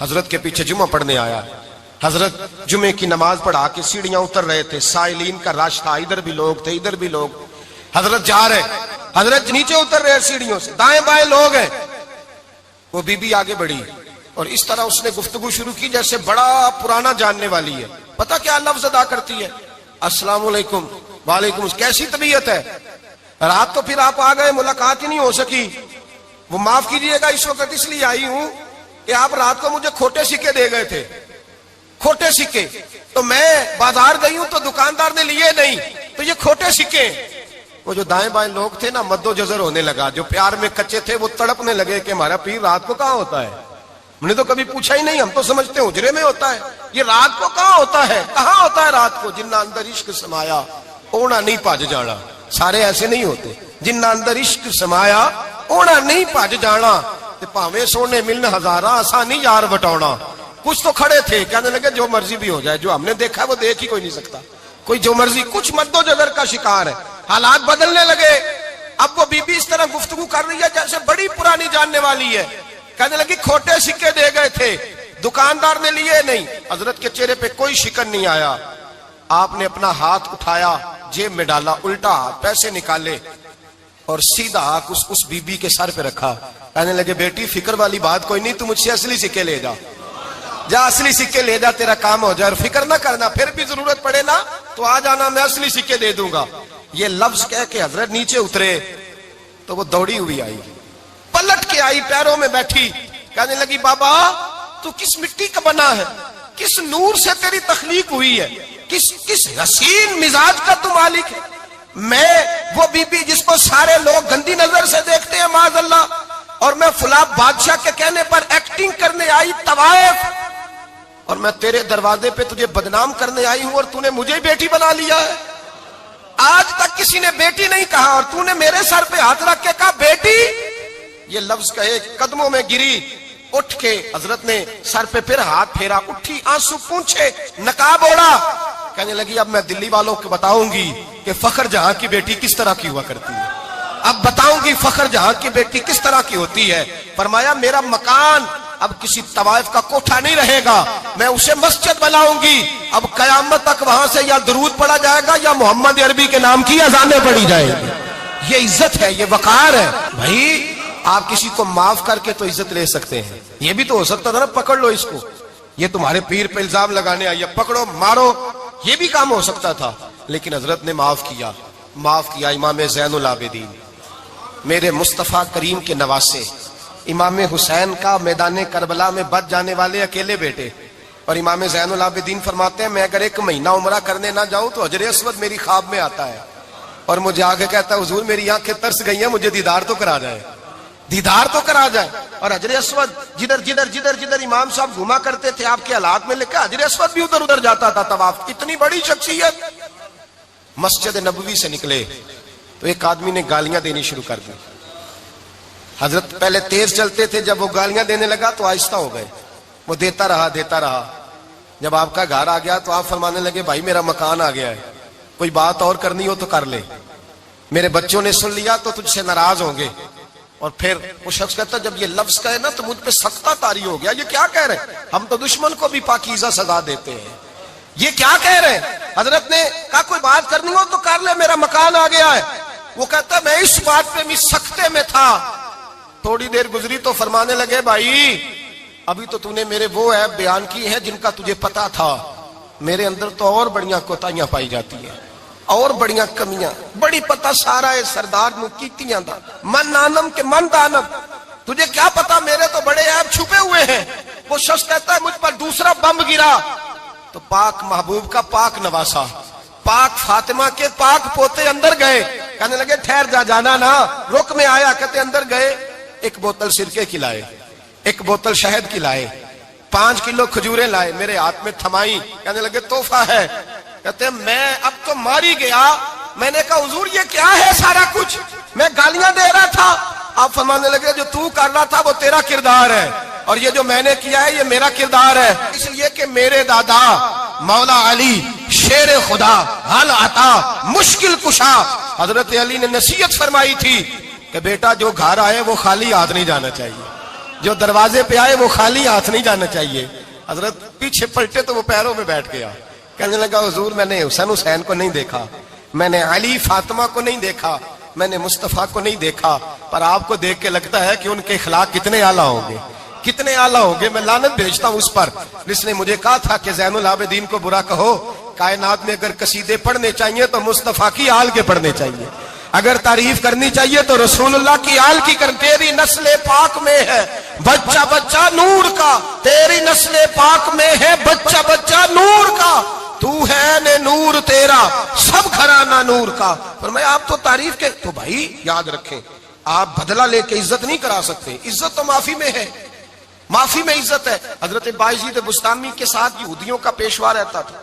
حضرت کے پیچھے جمعہ پڑھنے آیا. حضرت جمعے کی نماز پڑھا کے سیڑھیاں اتر رہے تھے، سائلین کا رش تھا، ادھر بھی لوگ تھے ادھر بھی لوگ. حضرت جا رہے، حضرت نیچے اتر رہے سیڑھیوں سے، دائیں بائیں لوگ ہیں. وہ بی بی آگے بڑھی اور اس طرح اس نے گفتگو شروع کی جیسے بڑا پرانا جاننے والی ہے. پتہ کیا لفظ ادا کرتی ہے؟ السلام علیکم. وعلیکم. کیسی طبیعت ہے؟ رات تو پھر آپ آ گئے، ملاقات ہی نہیں ہو سکی. وہ معاف کیجئے گا اس وقت اس لیے آئی ہوں کہ آپ رات کو مجھے کھوٹے سکے دے گئے تھے، کھوٹے سکے، تو میں بازار گئی ہوں تو دکاندار نے لیے نہیں، تو یہ کھوٹے سکے. وہ جو دائیں بائیں لوگ تھے نا مد و جزر ہونے لگا، جو پیار میں کچے تھے وہ تڑپنے لگے کہ ہمارا پیر رات کو کہاں ہوتا ہے. ہم نے تو کبھی پوچھا ہی نہیں، ہم تو سمجھتے ہیں حجرے میں ہوتا ہے، یہ رات کو کہاں ہوتا ہے، کہاں ہوتا ہے رات کو. جنہ اندر عشق سمایا اونا نہیں پاج جانا. سارے ایسے نہیں ہوتے. جنہ اندر عشق سمایا اونا نہیں پاج جانا، تے پاویں سونے ملن ہزاراں آسانی یار بٹاؤنا. کچھ تو کھڑے تھے کہنے لگے جو مرضی بھی ہو جائے، جو ہم نے دیکھا وہ دیکھ ہی کوئی نہیں سکتا، کوئی جو مرضی. کچھ مد و جزر کا شکار ہے. حالات بدلنے لگے. اب وہ بی بی اس طرح گفتگو کر رہی ہے جیسے بڑی پرانی جاننے والی ہے. کہنے لگی کھوٹے سکے دے گئے تھے، دکاندار نے لیے نہیں. حضرت کے چہرے پہ کوئی شکن نہیں آیا. آپ نے اپنا ہاتھ اٹھایا، جیب میں ڈالا، الٹا پیسے نکالے اور سیدھا اس بی بی کے سر پہ رکھا. کہنے لگے بیٹی فکر والی بات کوئی نہیں، تو مجھ سے اصلی سکے لے جا، جا اصلی سکے لے جا، تیرا کام ہو جائے. اور فکر نہ کرنا، پھر بھی ضرورت پڑے نا تو آ جانا، میں اصلی سکے دے دوں گا. یہ لفظ کہہ کے حضرت نیچے اترے تو وہ دوڑی ہوئی آئی، پلٹ کے آئی، پیروں میں بیٹھی. کہنے لگی بابا تو کس مٹی کا بنا ہے، کس نور سے تیری تخلیق ہوئی ہے، کس حسین مزاج کا تو مالک ہے. میں وہ بی بی جس کو سارے لوگ گندی نظر سے دیکھتے ہیں معاذ اللہ، اور میں فلاں بادشاہ کے کہنے پر ایکٹنگ کرنے آئی طوائف، اور میں تیرے دروازے پہ تجھے بدنام کرنے آئی ہوں اور تو نے مجھے بیٹی بنا لیا ہے. آج تک کسی نے بیٹی نہیں کہا اور تو نے میرے سر پہ ہاتھ رکھ کے کہا بیٹی. یہ لفظ کہے قدموں میں گری، اٹھ کے حضرت نے سر پہ پھر ہاتھ پھیرا، اٹھی، آنسو پونچھے، نقاب اوڑا. کہنے لگی اب میں دلی والوں کو بتاؤں گی کہ فخر جہاں کی بیٹی کس طرح کی ہوا کرتی ہے، اب بتاؤں گی فخر جہاں کی بیٹی کس طرح کی ہوتی ہے. فرمایا میرا مکان اب کسی طوائف کا کوٹھا نہیں رہے گا، میں اسے مسجد بناؤں گی. اب قیامت تک وہاں سے یا درود پڑھا جائے گا یا محمد عربی کے نام کی اذانیں پڑھی جائے گی. یہ عزت ہے، یہ وقار ہے. بھائی آپ کسی کو معاف کر کے تو عزت لے سکتے ہیں، یہ بھی تو ہو سکتا تھا نا پکڑ لو اس کو، یہ تمہارے پیر پہ الزام لگانے آئی ہے، پکڑو مارو، یہ بھی کام ہو سکتا تھا. لیکن حضرت نے معاف کیا. امام زین العابدین میرے مصطفیٰ کریم کے نواسے، امام حسین کا میدان کربلا میں بچ جانے والے اکیلے بیٹے، اور امام زین العابدین فرماتے ہیں میں اگر 1 مہینہ عمرہ کرنے نہ جاؤں تو حجر اسود میری خواب میں آتا ہے اور مجھے آگے کہتا ہے حضور میری آنکھیں ترس گئی ہیں, مجھے دیدار تو کرا جائے, دیدار تو کرا جائے. اور حجر اسود جدھر جدھر جدھر جدھر امام صاحب گھوما کرتے تھے آپ کے حالات میں لکھا حجر اسود بھی ادھر ادھر جاتا تھا طواف. اتنی بڑی شخصیت. مسجد نبوی سے نکلے تو ایک آدمی نے گالیاں دینی شروع کر دی. حضرت پہلے تیز چلتے تھے, جب وہ گالیاں دینے لگا تو آہستہ ہو گئے. وہ دیتا رہا. جب آپ کا گھر آ گیا تو آپ فرمانے لگے بھائی میرا مکان آ گیا ہے, کوئی بات اور کرنی ہو تو کر لے, میرے بچوں نے سن لیا تو تجھ سے ناراض ہوں گے. اور پھر وہ شخص کہتا جب یہ لفظ کہے نا تو مجھ پہ سختہ طاری ہو گیا, یہ کیا کہہ رہے ہیں, ہم تو دشمن کو بھی پاکیزہ سزا دیتے ہیں, یہ کیا کہہ رہے ہیں. حضرت نے کہا کوئی بات کرنی ہو تو کر لے, میرا مکان آ گیا ہے. وہ کہتا میں اس بات پہ بھی سختے میں تھا. تھوڑی دیر گزری تو فرمانے لگے بھائی ابھی تو تو نے میرے وہ عیب بیان کی ہیں جن کا تجھے پتا تھا, میرے اندر تو اور بڑیاں کوتاہیاں پائی جاتی ہیں, اور بڑیاں کمیاں, بڑی پتا سارا ہے سردار نو کیتیاں دا من نانم کے من دانم, تجھے کیا پتا میرے تو بڑے عیب چھپے ہوئے ہیں. وہ شخص کہتا ہے مجھ پر دوسرا بم گرا تو پاک محبوب کا پاک نواسا, پاک فاطمہ کے پاک پوتے اندر گئے. کہنے لگے ٹھہر جا, جانا نا, رک میں آیا. کہتے اندر گئے, 1 بوتل سرکے کی لائے, 1 بوتل شہد کی لائے, 5 کلو کھجوریں لائے, میرے ہاتھ میں تھمائی. کہنے لگے تحفہ ہے. کہتے ہیں میں اب تو ماری گیا. میں نے کہا حضور یہ کیا ہے سارا کچھ, میں گالیاں دے رہا تھا. آپ فرمانے لگے جو تو کر رہا تھا وہ تیرا کردار ہے اور یہ جو میں نے کیا ہے یہ میرا کردار ہے. اس لیے کہ میرے دادا مولا علی شیر خدا حل عطا مشکل کشا, حضرت علی نے نصیحت فرمائی تھی کہ بیٹا جو گھر آئے وہ خالی ہاتھ نہیں جانا چاہیے, جو دروازے پہ آئے وہ خالی ہاتھ نہیں جانا چاہیے. حضرت پیچھے پلٹے تو وہ پیروں میں بیٹھ گیا. کہنے لگا حضور میں نے حسین کو نہیں دیکھا, میں نے علی فاطمہ کو نہیں دیکھا, میں نے مصطفیٰ کو نہیں دیکھا, پر آپ کو دیکھ کے لگتا ہے کہ ان کے اخلاق کتنے اعلیٰ ہوں گے, کتنے اعلیٰ ہوں گے. میں لعنت بھیجتا ہوں اس پر جس نے مجھے کہا تھا کہ زین العابدین کو برا کہو, کائنات میں اگر قصیدے پڑھنے چاہیے تو مصطفیٰ کی آل کے پڑھنے چاہیے, اگر تعریف کرنی چاہیے تو رسول اللہ کی آل کی کر. تیری نسل پاک میں ہے بچہ بچہ نور کا, تیری نسل پاک میں ہے بچہ بچہ نور کا, تو ہے نے نور تیرا سب گھرانہ نور کا. فرمایا آپ تو تعریف کے, تو بھائی یاد رکھیں آپ بدلہ لے کے عزت نہیں کرا سکتے, عزت تو معافی میں ہے, معافی میں عزت ہے. حضرت بایزید بستامی کے ساتھ یہودیوں کا پیشوا رہتا تھا.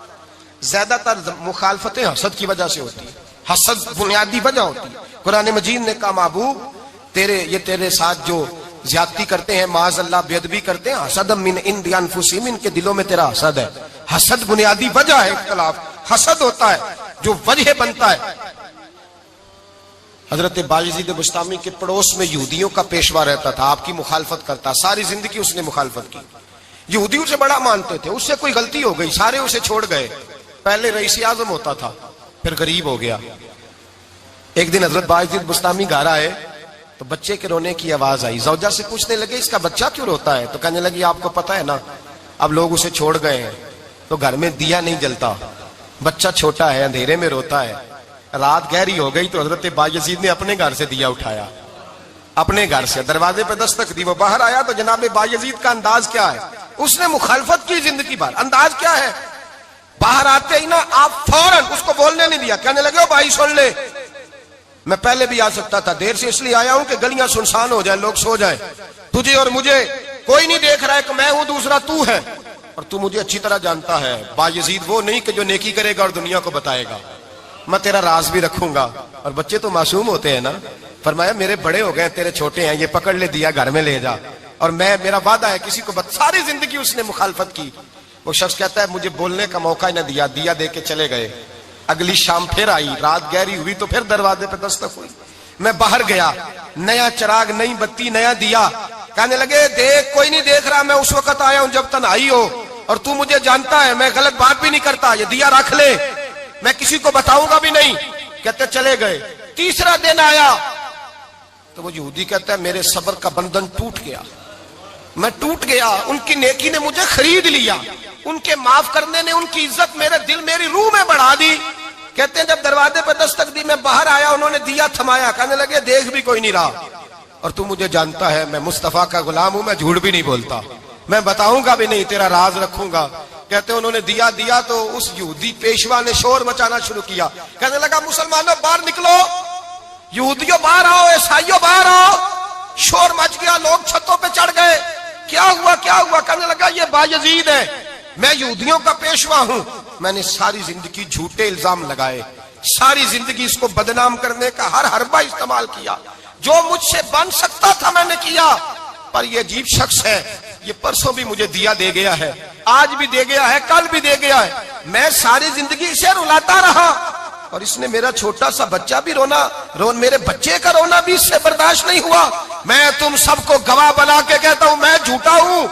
زیادہ تر مخالفتیں حسد کی وجہ سے ہوتی ہے, حسد بنیادی وجہ ہوتی ہے. قرآن مجید نے کہا محبوب یہ تیرے ساتھ جو زیادتی کرتے ہیں معاذ اللہ بے ادبی کرتے ہیں, حسد من عند انفسہم, ان کے دلوں میں تیرا حسد ہے. حسد بنیادی وجہ ہے اختلاف, حسد ہوتا ہے جو وجہ بنتا ہے. حضرت بایزید بستامی کے پڑوس میں یہودیوں کا پیشوا رہتا تھا, آپ کی مخالفت کرتا, ساری زندگی اس نے مخالفت کی. یہودی اسے بڑا مانتے تھے, اس سے کوئی غلطی ہو گئی سارے اسے چھوڑ گئے. پہلے رئیس اعظم ہوتا تھا پھر غریب ہو گیا. ایک دن حضرت بایزید بستامی گھر آئے تو بچے کے رونے کی آواز آئی. زوجہ سے پوچھنے لگے اس کا بچہ کیوں روتا ہے, تو کہنے لگی آپ کو پتا ہے نا اب لوگ اسے چھوڑ گئے ہیں تو گھر میں دیا نہیں جلتا, بچہ چھوٹا ہے اندھیرے میں روتا ہے. رات گہری ہو گئی تو حضرت بایزید نے اپنے گھر سے دیا اٹھایا, اپنے گھر سے دروازے پہ دستک دی. وہ باہر آیا تو جناب بایزید کا انداز کیا ہے, اس نے مخالفت کی زندگی بھر. انداز کیا ہے, باہر آتے ہی نا آپ فوراً اس کو بولنے نہیں دیا. کہنے لگے بھائی سن لے, میں پہلے بھی آ سکتا تھا, دیر سے اس لیے آیا ہوں کہ گلیاں سنسان ہو جائیں, لوگ سو جائیں, تجھے اور مجھے کوئی نہیں دیکھ رہا ہے کہ میں ہوں دوسرا تو ہے, اور تو مجھے اچھی طرح جانتا ہے. بایزید وہ نہیں کہ جو نیکی کرے گا اور دنیا کو بتائے گا, میں تیرا راز بھی رکھوں گا. اور بچے تو معصوم ہوتے ہیں نا. فرمایا میرے بڑے ہو گئے تیرے چھوٹے ہیں, یہ پکڑ لے دیا گھر میں لے جا, اور میرا وعدہ ہے کسی کو ساری زندگی اس نے مخالفت کی. وہ شخص کہتا ہے مجھے بولنے کا موقع نہ دیا, دیا دے کے چلے گئے. اگلی شام پھر آئی, رات گہری ہوئی تو پھر دروازے پہ دستک ہوئی. میں باہر گیا, نیا چراغ, نئی بتی, نیا دیا. کہنے لگے دیکھ کوئی نہیں دیکھ رہا, میں اس وقت آیا ہوں جب تنہائی ہو, اور تو مجھے جانتا ہے میں غلط بات بھی نہیں کرتا, یہ دیا رکھ لے, میں کسی کو بتاؤں گا بھی نہیں. کہتے چلے گئے. تیسرا دن آیا تو وہ یہودی کہتا ہے میرے صبر کا بندھن ٹوٹ گیا, میں ٹوٹ گیا. ان کی نیکی نے مجھے خرید لیا, ان کے معاف کرنے نے ان کی عزت میرے دل میری روح میں بڑھا دی. کہتے ہیں جب دروازے پہ دستک دی میں باہر آیا, انہوں نے دیا تھمایا. کہنے لگے دیکھ بھی کوئی نہیں رہا, اور تو مجھے جانتا ہے میں مصطفیٰ کا غلام ہوں, میں جھوٹ بھی نہیں بولتا, میں بتاؤں گا بھی نہیں, تیرا راز رکھوں گا. کہتے ہیں انہوں نے دیا تو اس یہودی پیشوا نے شور مچانا شروع کیا، کہنے لگا مسلمانوں باہر نکلو، یہودیوں باہر آؤ، عیسائیوں باہر آؤ۔ شور مچ گیا، لوگ چھتوں پہ چڑھ گئے، کیا ہوا؟ کہنے لگا یہ بایزید ہے، میں یہودیوں کا پیشوا ہوں، میں نے ساری زندگی جھوٹے الزام لگائے، ساری زندگی اس کو بدنام کرنے کا ہر حربہ استعمال کیا، جو مجھ سے بن سکتا تھا میں نے کیا، پر یہ عجیب شخص ہے، یہ پرسوں بھی مجھے دیا دے گیا ہے، آج بھی دے گیا ہے، کل بھی دے گیا ہے، میں ساری زندگی اسے رلاتا رہا، اور اس نے میرا چھوٹا سا بچہ بھی میرے بچے کا رونا بھی اس سے برداشت نہیں ہوا۔ میں تم سب کو گواہ بنا کے کہتا ہوں میں جھوٹا ہوں،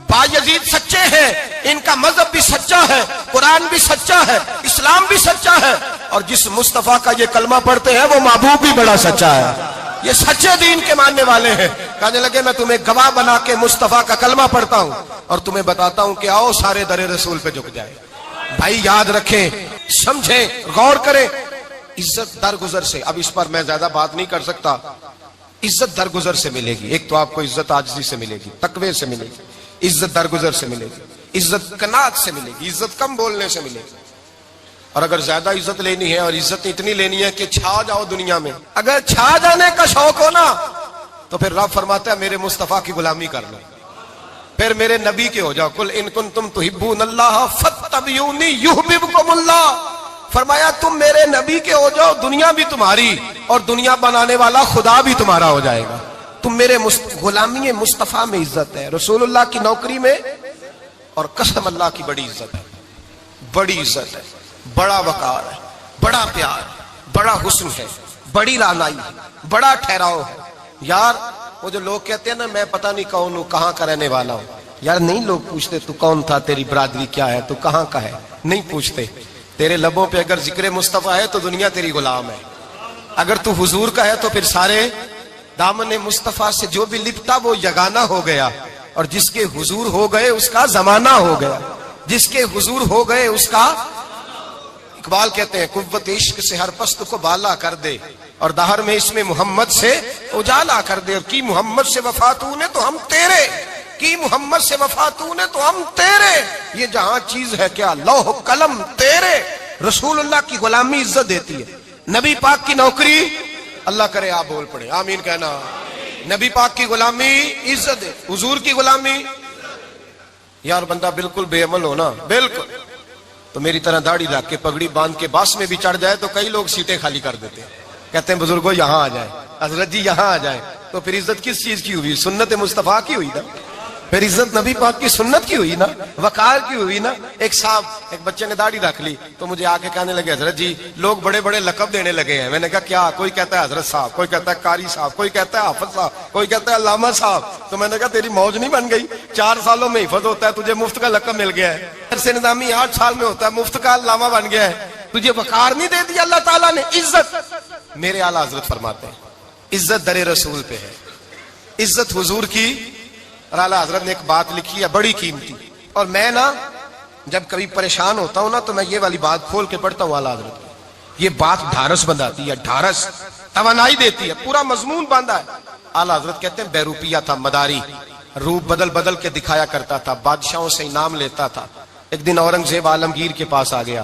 بایزید سچے ہیں، ان کا مذہب بھی سچا ہے، قرآن بھی سچا ہے، اسلام بھی سچا ہے، اور جس مصطفیٰ کا یہ کلمہ پڑھتے ہیں وہ محبوب بھی بڑا سچا ہے، یہ سچے دین کے ماننے والے ہیں۔ کہنے لگے میں تمہیں گواہ بنا کے مصطفیٰ کا کلمہ پڑھتا ہوں اور تمہیں بتاتا ہوں کہ آؤ سارے در رسول پہ جھک جائے۔ بھائی یاد رکھیں، سمجھیں، غور کریں، عزت درگزر سے، اب اس پر میں زیادہ بات نہیں کر سکتا، عزت درگزر سے ملے گی۔ ایک تو آپ کو عزت عاجزی سے ملے گی، تقوی سے ملے گی، عزت درگزر سے ملے گی، عزت قناعت سے ملے گی، عزت کم بولنے سے ملے گی۔ اور اگر زیادہ عزت لینی ہے اور عزت اتنی لینی ہے کہ چھا جاؤ دنیا میں، اگر چھا جانے کا شوق ہو نا تو پھر رب فرماتا ہے میرے مصطفیٰ کی غلامی کر لو، پھر میرے نبی کے ہو جاؤ، قل ان کنتم تحبون اللہ فاتبعونی یحببکم اللہ۔ فرمایا تم میرے نبی کے ہو جاؤ، دنیا بھی تمہاری اور دنیا بنانے والا خدا بھی تمہارا ہو جائے گا۔ تم میرے غلامی مصطفیٰ میں عزت ہے، رسول اللہ کی نوکری میں، اور قسم اللہ کی بڑی عزت ہے، بڑی عزت ہے، بڑا وقار ہے، بڑا پیار ہے، بڑا حسن ہے، بڑی رعنائی ہے، بڑا ٹھہراؤ ہے۔ یار وہ جو لوگ کہتے ہیں نا میں پتہ نہیں کون ہوں، کہاں کا رہنے والا ہوں، یار نہیں لوگ پوچھتے تو کون تھا، تیری برادری کیا ہے، تو کہاں کا ہے، نہیں پوچھتے۔ تیرے لبوں پہ اگر ذکر مصطفیٰ ہے تو دنیا تیری غلام ہے، اگر تو حضور کا ہے تو پھر سارے دامن مصطفیٰ سے جو بھی لپٹا وہ یگانہ ہو گیا، اور جس کے حضور ہو گئے اس کا زمانہ ہو گیا، جس کے حضور ہو گئے اس کا۔ اقبال کہتے ہیں قوت عشق سے ہر پست کو بالا کر دے، اور دہر میں اس میں محمد سے اجالا کر دے، اور کی محمد سے وفا تو نے تو ہم تیرے، کی محمد سے وفا تو نے تو ہم تیرے، یہ جہاں چیز ہے کیا لوح قلم تیرے۔ رسول اللہ کی غلامی عزت دیتی ہے، نبی پاک کی نوکری، اللہ کرے آپ بول پڑے آمین کہنا، نبی پاک کی غلامی عزت دے، حضور کی غلامی۔ یار بندہ بالکل بے عمل ہونا، بالکل تو میری طرح داڑھی رکھ کے پگڑی باندھ کے باس میں بھی چڑھ جائے تو کئی لوگ سیٹیں خالی کر دیتے ہیں، کہتے ہیں بزرگوں یہاں آ جائے، حضرت جی یہاں آ جائے، تو پھر عزت کس چیز کی ہوئی؟ سنت مصطفیٰ کی ہوئی نا، پھر عزت نبی پاک کی سنت کی ہوئی نا، وقار کی ہوئی نا۔ ایک صاحب، ایک بچے نے داڑھی رکھ لی تو مجھے آ کے کہنے لگے حضرت جی لوگ بڑے بڑے لقب دینے لگے ہیں۔ میں نے کہا کیا؟ کوئی کہتا ہے حضرت صاحب، کوئی کہتا ہے قاری صاحب، کوئی کہتا ہے حافظ صاحب، کوئی کہتا ہے علامہ صاحب۔ تو میں نے کہا تیری موج نہیں بن گئی، 4 سالوں میں حفظ ہوتا ہے، تجھے مفت کا لقب مل گیا ہے، سے نظامی 8 سال میں ہوتا ہے، مفت کا علامہ بن گیا ہے، تجھے وقار نہیں دے دیا اللہ تعالیٰ نے، عزت۔ میرے اعلیٰ حضرت فرماتے ہیں عزت در رسول پہ ہے، عزت حضور کی۔ اور اعلیٰ حضرت نے ایک بات لکھی ہے بڑی قیمتی، اور میں نا جب کبھی پریشان ہوتا ہوں نا تو میں یہ والی بات کھول کے پڑھتا ہوں اعلیٰ حضرت کی، یہ بات ڈھارس بندھاتی ہے، ڈھارس توانائی دیتی ہے، پورا مضمون باندھا ہے۔ اعلیٰ حضرت کہتے ہیں بیروپیہ تھا مداری، روپ بدل بدل کے دکھایا کرتا تھا، بادشاہوں سے انعام لیتا تھا۔ ایک دن اورنگزیب عالمگیر کے پاس آ گیا،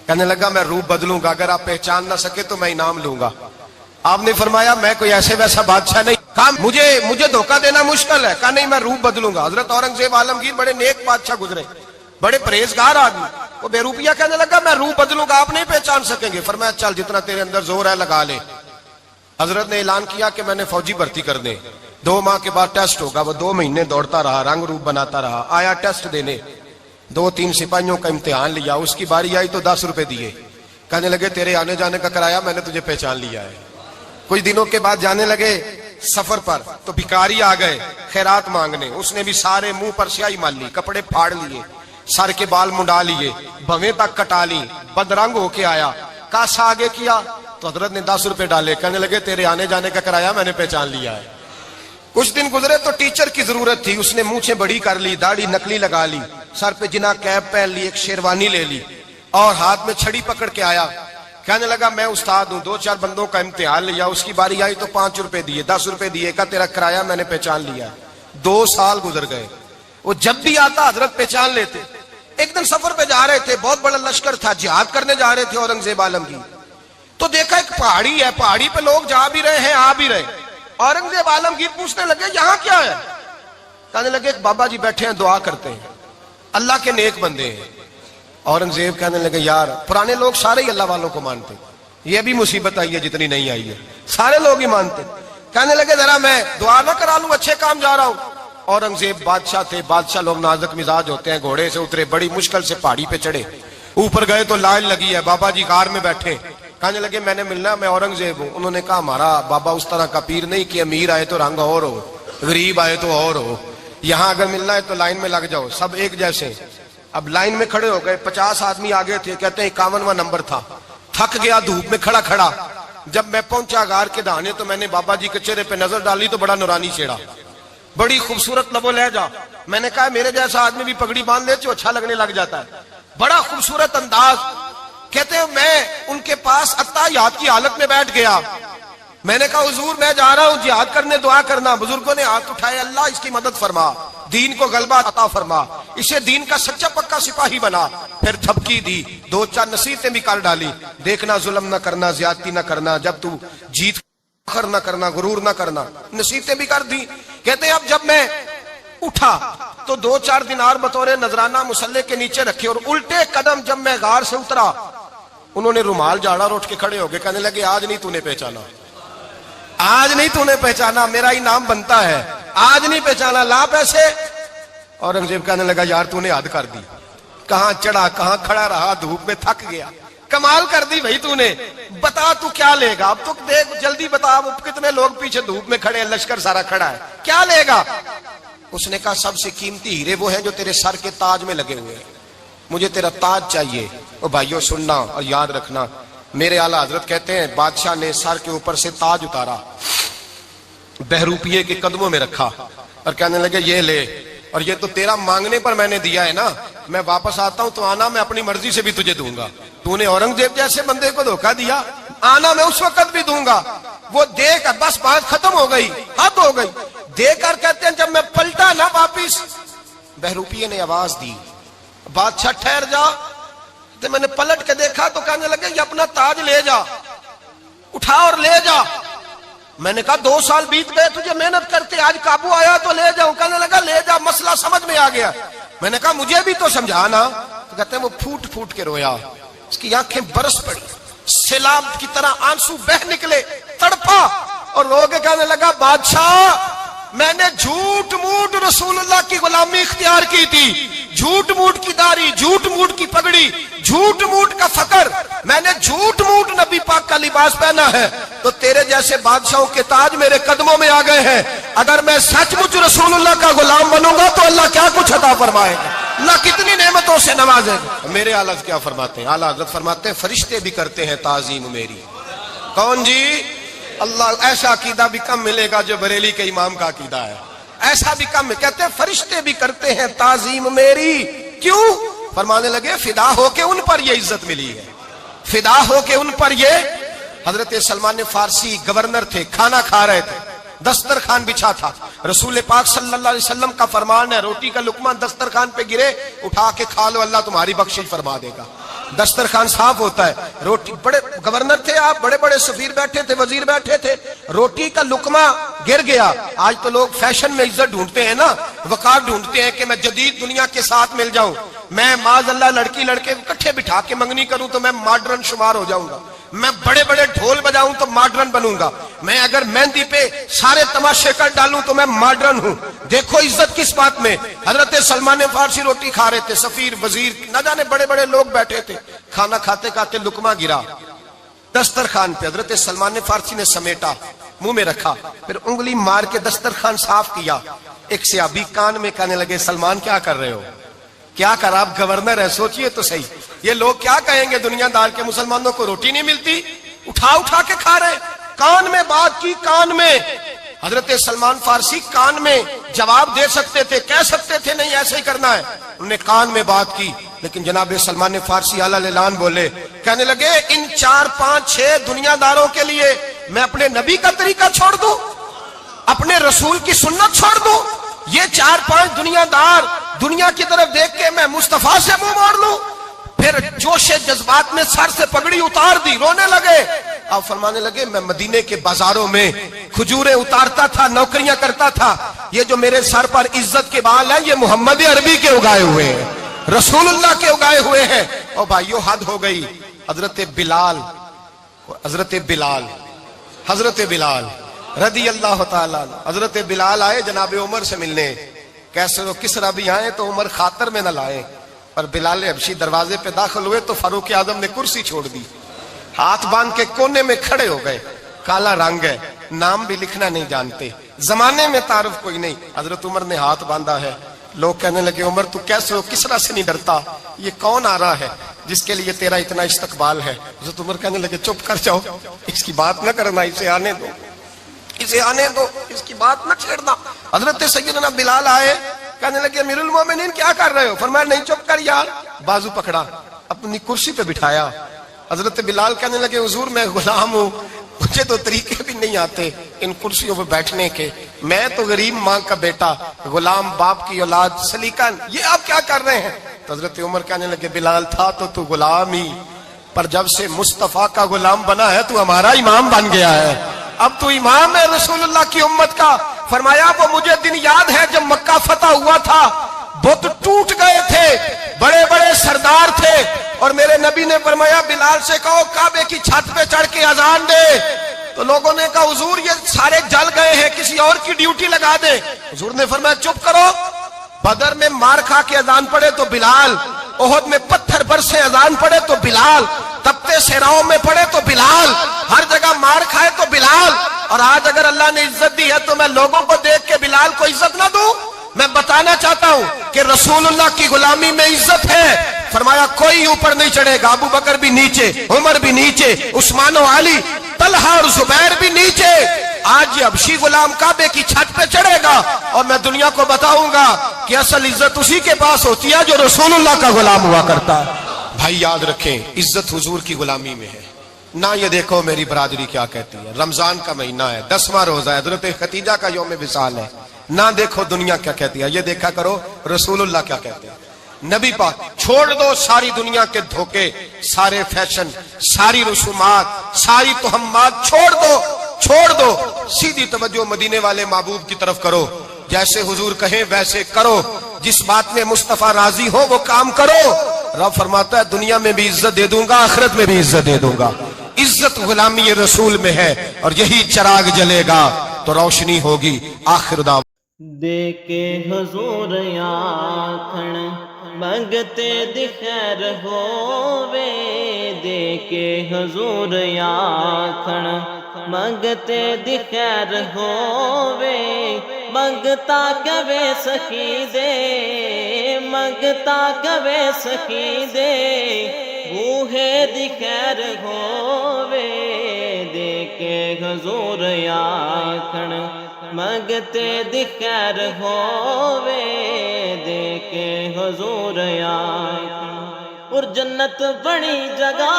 کہنے لگا میں روپ بدلوں گا، اگر آپ پہچان نہ سکے تو میں انعام لوں گا۔ آپ نے فرمایا میں کوئی ایسے ویسا بادشاہ نہیں، کہا مجھے دھوکہ دینا مشکل ہے، کہا نہیں میں روپ بدلوں گا۔ حضرت اورنگزیب عالمگیر بڑے نیک بادشاہ گزرے، بڑے پرہیزگار آدمی، وہ بے روپیہ کہنے لگا میں روپ بدلوں گا، آپ نہیں پہچان سکیں گے۔ فرمایا چل جتنا تیرے اندر زور ہے لگا لے۔ حضرت نے اعلان کیا کہ میں نے فوجی بھرتی کر دیں، 2 ماہ کے بعد ٹیسٹ ہوگا۔ وہ 2 مہینے دوڑتا رہا، رنگ روپ بناتا رہا، آیا ٹیسٹ دینے، 2-3 سپاہیوں کا امتحان لیا، اس کی باری آئی تو 10 روپے دیے، کہنے لگے تیرے آنے جانے کا کرایہ میں نے تجھے پہچان لیا ہے۔ کچھ دنوں کے بعد جانے لگے سفر پر تو بھکاری آ گئے خیرات مانگنے، اس نے بھی سارے منہ پر سیاہی مال لی، کپڑے پھاڑ لیے، سر کے بال منڈا لیے، بھویں تک کٹا لی، بدرنگ ہو کے آیا، کاسا آگے کیا تو حضرت نے 10 روپے ڈالے، کہنے لگے تیرے آنے جانے کا کرایہ میں نے پہچان لیا ہے۔ کچھ دن گزرے تو ٹیچر کی ضرورت تھی، اس نے مونچھیں بڑی کر لی، داڑھی نکلی لگا لی، سر پہ جنا کیپ پہن لی، ایک شیروانی لے لی اور ہاتھ میں چھڑی پکڑ کے آیا، کہنے لگا میں استاد ہوں، 2-4 بندوں کا امتحان لیا، اس کی باری آئی تو 5 روپے دیے، 10 روپے دیے، کہا تیرا کرایہ میں نے پہچان لیا۔ 2 سال گزر گئے، وہ جب بھی آتا حضرت پہچان لیتے، ایک دن سفر پہ جا رہے تھے، بہت بڑا لشکر تھا، جہاد کرنے جا رہے تھے اورنگزیب عالم کی. تو دیکھا ایک پہاڑی ہے، پہاڑی پہ لوگ جا بھی رہے ہیں آ بھی رہے. اورنگزیب عالمگیر پوچھنے لگے یہاں کیا ہے؟ کہنے لگے ایک بابا جی بیٹھے ہیں دعا کرتے ہیں، اللہ کے نیک بندے ہیں. اورنگزیب کہنے لگے یار پرانے لوگ سارے ہی اللہ والوں کو مانتے، یہ بھی مصیبت آئی ہے جتنی نہیں آئی ہے، سارے لوگ ہی مانتے. کہنے لگے ذرا میں دعا نہ کرا لوں، اچھے کام جا رہا ہوں. اورنگزیب بادشاہ تھے، بادشاہ لوگ نازک مزاج ہوتے ہیں. گھوڑے سے اترے، بڑی مشکل سے پہاڑی پہ چڑھے، اوپر گئے تو لائن لگی ہے، بابا جی غار میں بیٹھے. کہنے لگے میں نے ملنا، میں اورنگزیب ہوں. انہوں نے کہا ہمارا بابا اس طرح کا پیر نہیں کہ امیر آئے تو رنگ اور ہو، غریب آئے تو اور ہو. یہاں اگر ملنا ہے تو لائن میں لگ جاؤ، سب ایک جیسے. اب لائن میں کھڑے ہو گئے، 50 آدمی آگے تھے، کہتے ہیں 51واں نمبر تھا. تھک گیا دھوپ میں کھڑا کھڑا. جب میں پہنچا غار کے دہانے تو میں نے بابا جی کے چہرے پہ نظر ڈالی تو بڑا نورانی چہرہ، بڑی خوبصورت لب و لہجہ. میں نے کہا میرے جیسا آدمی بھی پگڑی باندھ لے تو اچھا لگنے لگ جاتا ہے، بڑا خوبصورت انداز. کہتے ہیں میں ان کے پاس اتحیات کی حالت میں بیٹھ گیا. میں نے کہا حضور میں جا رہا ہوں جہاد کرنے، دعا کرنا. بزرگوں نے ہاتھ اٹھائے، اللہ اس کی مدد فرما، دین کو غلبہ عطا فرما، اسے دین کا سچا پکا سپاہی بنا. پھر تھپکی دی، 2-4 نصیحتیں بھی کر ڈالی. دیکھنا ظلم نہ کرنا، زیادتی نہ کرنا، جب تو جیت فخر نہ کرنا، غرور نہ کرنا، نصیحتیں بھی کر دی. کہتے ہیں اب جب میں اٹھا تو 2-4 دینار بطور نذرانہ مسلح کے نیچے رکھے، اور الٹے قدم جب میں غار سے اترا انہوں نے رومال جھاڑا اور اٹھ کے کھڑے ہو گئے. کہنے لگے آج نہیں تو نے پہچانا، آج نہیں تو نے پہچانا، میرا ہی نام بنتا ہے، آج نہیں پہچانا، لا پیسے. اورنگزیب کہنے لگا یار تو نے حد کر دی، کہاں چڑھا کہاں کھڑا رہا، دھوپ میں تھک گیا، کمال کر دی بھائی تو نے. بتا تو کیا لے گا، اب تو دیکھ جلدی بتا، اب کتنے لوگ پیچھے دھوپ میں کھڑے ہیں، لشکر سارا کھڑا ہے، کیا لے گا؟ اس نے کہا سب سے قیمتی ہیرے وہ ہیں جو تیرے سر کے تاج میں لگے ہوئے ہیں، مجھے تیرا تاج چاہیے. او بھائیو سننا اور یاد رکھنا، میرے اعلیٰ حضرت کہتے ہیں بادشاہ نے سر کے اوپر سے تاج اتارا، بہروپیے کے قدموں میں رکھا اور کہنے لگے یہ لے، اور یہ تو تیرا مانگنے پر میں نے دیا ہے نا، میں واپس آتا ہوں تو آنا میں اپنی مرضی سے بھی تجھے دوں گا. تو نے اورنگزیب جیسے بندے کو دھوکہ دیا، آنا میں اس وقت بھی دوں گا. وہ دے کر بس بات ختم ہو گئی، حد ہو گئی. دے کر کہتے ہیں جب میں پلٹا نا واپس، بہروپیے نے آواز دی بادشاہ ٹھہر جا. تو میں نے پلٹ کے دیکھا تو کہنے لگے یہ اپنا تاج لے جا، اٹھا اور لے جا. میں نے کہا 2 سال بیت گئے تجھے محنت کرتے، آج قابو آیا تو لے جاؤں. کہنے لگا لے جا، مسئلہ سمجھ میں آ گیا. میں نے کہا مجھے بھی تو سمجھانا. تو کہتے ہیں وہ پھوٹ پھوٹ کے رویا، اس کی آنکھیں برس پڑی، سیلاب کی طرح آنسو بہ نکلے، تڑپا اور رو کے کہنے لگا بادشاہ میں نے جھوٹ موٹ رسول اللہ کی غلامی اختیار کی تھی، جھوٹ موٹ کی داڑھی، جھوٹ موٹ کی پگڑی، جھوٹ موٹ کا فقر، میں نے جھوٹ موٹ نبی پاک کا لباس پہنا ہے، تو تیرے جیسے بادشاہوں کے تاج میرے قدموں میں آ گئے ہیں. اگر میں سچ مچ رسول اللہ کا غلام بنوں گا تو اللہ کیا کچھ عطا فرمائے گا، اللہ کتنی نعمتوں سے نوازے گا. میرے اعلیٰ حضرت کیا فرماتے ہیں؟ اعلیٰ حضرت فرماتے ہیں فرشتے بھی کرتے ہیں تعظیم میری. کون جی؟ اللہ. ایسا عقیدہ بھی کم ملے گا جو بریلی کے امام کا عقیدہ ہے، ایسا بھی کم. کہتے ہیں فرشتے بھی کرتے ہیں تعظیم میری. کیوں؟ فرمانے لگے فدا ہو کے ان پر یہ عزت ملی ہے، فدا ہو کے ان پر یہ. حضرت سلمان فارسی گورنر تھے، کھانا کھا رہے تھے، دسترخوان بچھا تھا. رسول پاک صلی اللہ علیہ وسلم کا فرمان ہے روٹی کا لقمہ دسترخوان پہ گرے اٹھا کے کھا لو، اللہ تمہاری بخشش فرما دے گا. دسترخوان صاف ہوتا ہے. روٹی، بڑے گورنر تھے آپ، بڑے بڑے سفیر بیٹھے تھے، وزیر بیٹھے تھے، روٹی کا لقمہ گر گیا. آج تو لوگ فیشن میں عزت ڈھونڈتے ہیں نا، وقار ڈھونڈتے ہیں کہ میں جدید دنیا کے ساتھ مل جاؤں، میں معاذ اللہ لڑکی لڑکے اکٹھے بٹھا کے منگنی کروں تو میں ماڈرن شمار ہو جاؤں گا، میں بڑے بڑے ڈھول بجاؤں تو ماڈرن بنوں گا، میں اگر مہندی پہ سارے تماشے کر ڈالوں تو میں ماڈرن ہوں. دیکھو عزت کس بات میں. حضرت سلمان فارسی روٹی کھا رہے تھے، سفیر وزیر نہ جانے بڑے بڑے لوگ بیٹھے تھے، کھانا کھاتے کھاتے لقمہ گرا دسترخوان پہ. حضرت سلمان فارسی نے سمیٹا، منہ میں رکھا، پھر انگلی مار کے دسترخوان صاف کیا. ایک صحابی کان میں کہنے لگے سلمان کیا کر رہے ہو، کیا کر، آپ گورنر ہے، سوچئے تو صحیح، یہ لوگ کیا کہیں گے دنیا دار کے مسلمانوں کو روٹی نہیں ملتی، اٹھا اٹھا کے کھا رہے. کان میں بات کی، کان میں. حضرت سلمان فارسی کان میں جواب دے سکتے تھے، کہہ سکتے تھے نہیں ایسے ہی کرنا ہے، انہوں نے کان میں بات کی. لیکن جناب سلمان فارسی اعلیٰ اعلان بولے، کہنے لگے ان 4 5 6 دنیا داروں کے لیے میں اپنے نبی کا طریقہ چھوڑ دوں، اپنے رسول کی سنت چھوڑ دوں؟ یہ 4 5 دنیا دار دنیا کی طرف دیکھ کے میں مصطفیٰ سے منہ موڑ لوں؟ پھر جوش جذبات میں سر سے پگڑی اتار دی، رونے لگے۔ آپ فرمانے لگے میں مدینے کے بازاروں میں کھجوریں اتارتا تھا، نوکریاں کرتا تھا، یہ جو میرے سر پر عزت کے بال ہیں یہ محمد عربی کے اگائے ہوئے ہیں، رسول اللہ کے اگائے ہوئے ہیں۔ اور بھائیو حد ہو گئی۔ حضرت بلال رضی اللہ تعالیٰ عنہ، حضرت بلال آئے جناب عمر سے ملنے، کیسے وہ کسرا بھی آئے تو عمر خاطر میں نہ لائے، پر بلال حبشی دروازے پہ داخل ہوئے تو فاروق اعظم نے کرسی چھوڑ دی، ہاتھ باندھ کے کونے میں کھڑے ہو گئے۔ کالا رنگ ہے، نام بھی لکھنا نہیں جانتے، زمانے میں تعارف کوئی نہیں۔ حضرت عمر نے ہاتھ باندھا ہے، لوگ کہنے لگے عمر تو کیسے ہو، کسرا سے نہیں ڈرتا، یہ کون آ رہا ہے جس کے لیے تیرا اتنا استقبال ہے؟ حضرت عمر کہنے لگے چپ کر جاؤ، اس کی بات نہ کرنا، اسے آنے دو، اس کی بات نہ چھیڑنا۔ حضرت سیدنا بلال آئے، کہنے لگے امیر المومنین کیا کر رہے ہو؟ فرمایا نہیں چپ کر یار، بازو پکڑا، اپنی کرسی پہ بٹھایا۔ حضرت بلال کہنے لگے حضور میں غلام ہوں، مجھے تو طریقے بھی نہیں آتے ان کرسیوں پہ بیٹھنے کے، میں تو غریب ماں کا بیٹا، غلام باپ کی اولاد، سلیقہ، یہ آپ کیا کر رہے ہیں؟ تو حضرت عمر کہنے لگے بلال تھا تو غلام ہی، پر جب سے مصطفیٰ کا غلام بنا ہے تو ہمارا امام بن گیا ہے، اب تو امام ہے رسول اللہ کی امت کا۔ فرمایا وہ مجھے دن یاد ہے جب مکہ فتح ہوا تھا، بت ٹوٹ گئے تھے، بڑے بڑے سردار تھے، اور میرے نبی نے فرمایا بلال سے کہو کعبے کی چھت پہ چڑھ کے اذان دے۔ تو لوگوں نے کہا حضور یہ سارے جل گئے ہیں، کسی اور کی ڈیوٹی لگا دے۔ حضور نے فرمایا چپ کرو، بدر میں مار کھا کے اذان پڑے تو بلال، احد میں پتھر برسے اذان پڑے تو بلال، تپتے صحراؤں میں پڑے تو بلال، ہر جگہ مار کھائے تو بلال۔ اور آج اگر اللہ نے عزت دی ہے تو میں لوگوں کو دیکھ کے بلال کو عزت نہ دوں؟ میں بتانا چاہتا ہوں کہ رسول اللہ کی غلامی میں عزت ہے۔ فرمایا کوئی اوپر نہیں چڑھے گا، ابو بکر بھی نیچے، عمر بھی نیچے، عثمان و علی، طلحہ اور زبیر بھی نیچے۔ آج یہ حبشی غلام کعبے کی چھت پہ چڑھے گا اور میں دنیا کو بتاؤں گا کہ اصل عزت اسی کے پاس ہوتی ہے جو رسول اللہ کا غلام ہوا کرتا ہے۔ بھائی یاد رکھیں عزت حضور کی غلامی میں ہے۔ نہ یہ دیکھو میری برادری کیا کہتی ہے، رمضان کا مہینہ ہے، 10واں روزہ ہے، حضرت خدیجہ کا یوم وصال ہے، نہ دیکھو دنیا کیا کہتی ہے، یہ دیکھا کرو رسول اللہ کیا کہتے ہیں۔ نبی پاک چھوڑ دو ساری دنیا کے دھوکے، سارے فیشن، ساری رسومات، ساری تہمات چھوڑ دو، سیدھی توجہ مدینے والے محبوب کی طرف کرو، جیسے حضور کہیں ویسے کرو، جس بات میں مصطفیٰ راضی ہو وہ کام کرو۔ رب فرماتا ہے دنیا میں بھی عزت دے دوں گا، آخرت میں بھی عزت دے دوں گا۔ عزت غلامی رسول میں ہے، اور یہی چراغ جلے گا تو روشنی ہوگی۔ آخر دعوانا
دے کے حضور آکھن منگتے دی خیر ہووے، دے کے حضور آکھن منگتے دی خیر ہووے، منگتا کبے سخی دے، منگتا کبے سخی دے، بوہے دی خیر ہووے، دے کے حضور آکھن منگتے دی خیر ہووے، دے کے حضور آکھن۔ اور جنت بڑی جگہ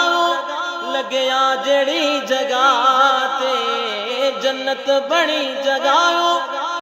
لگیا جڑی جگہ تے، جنت بڑی جگہ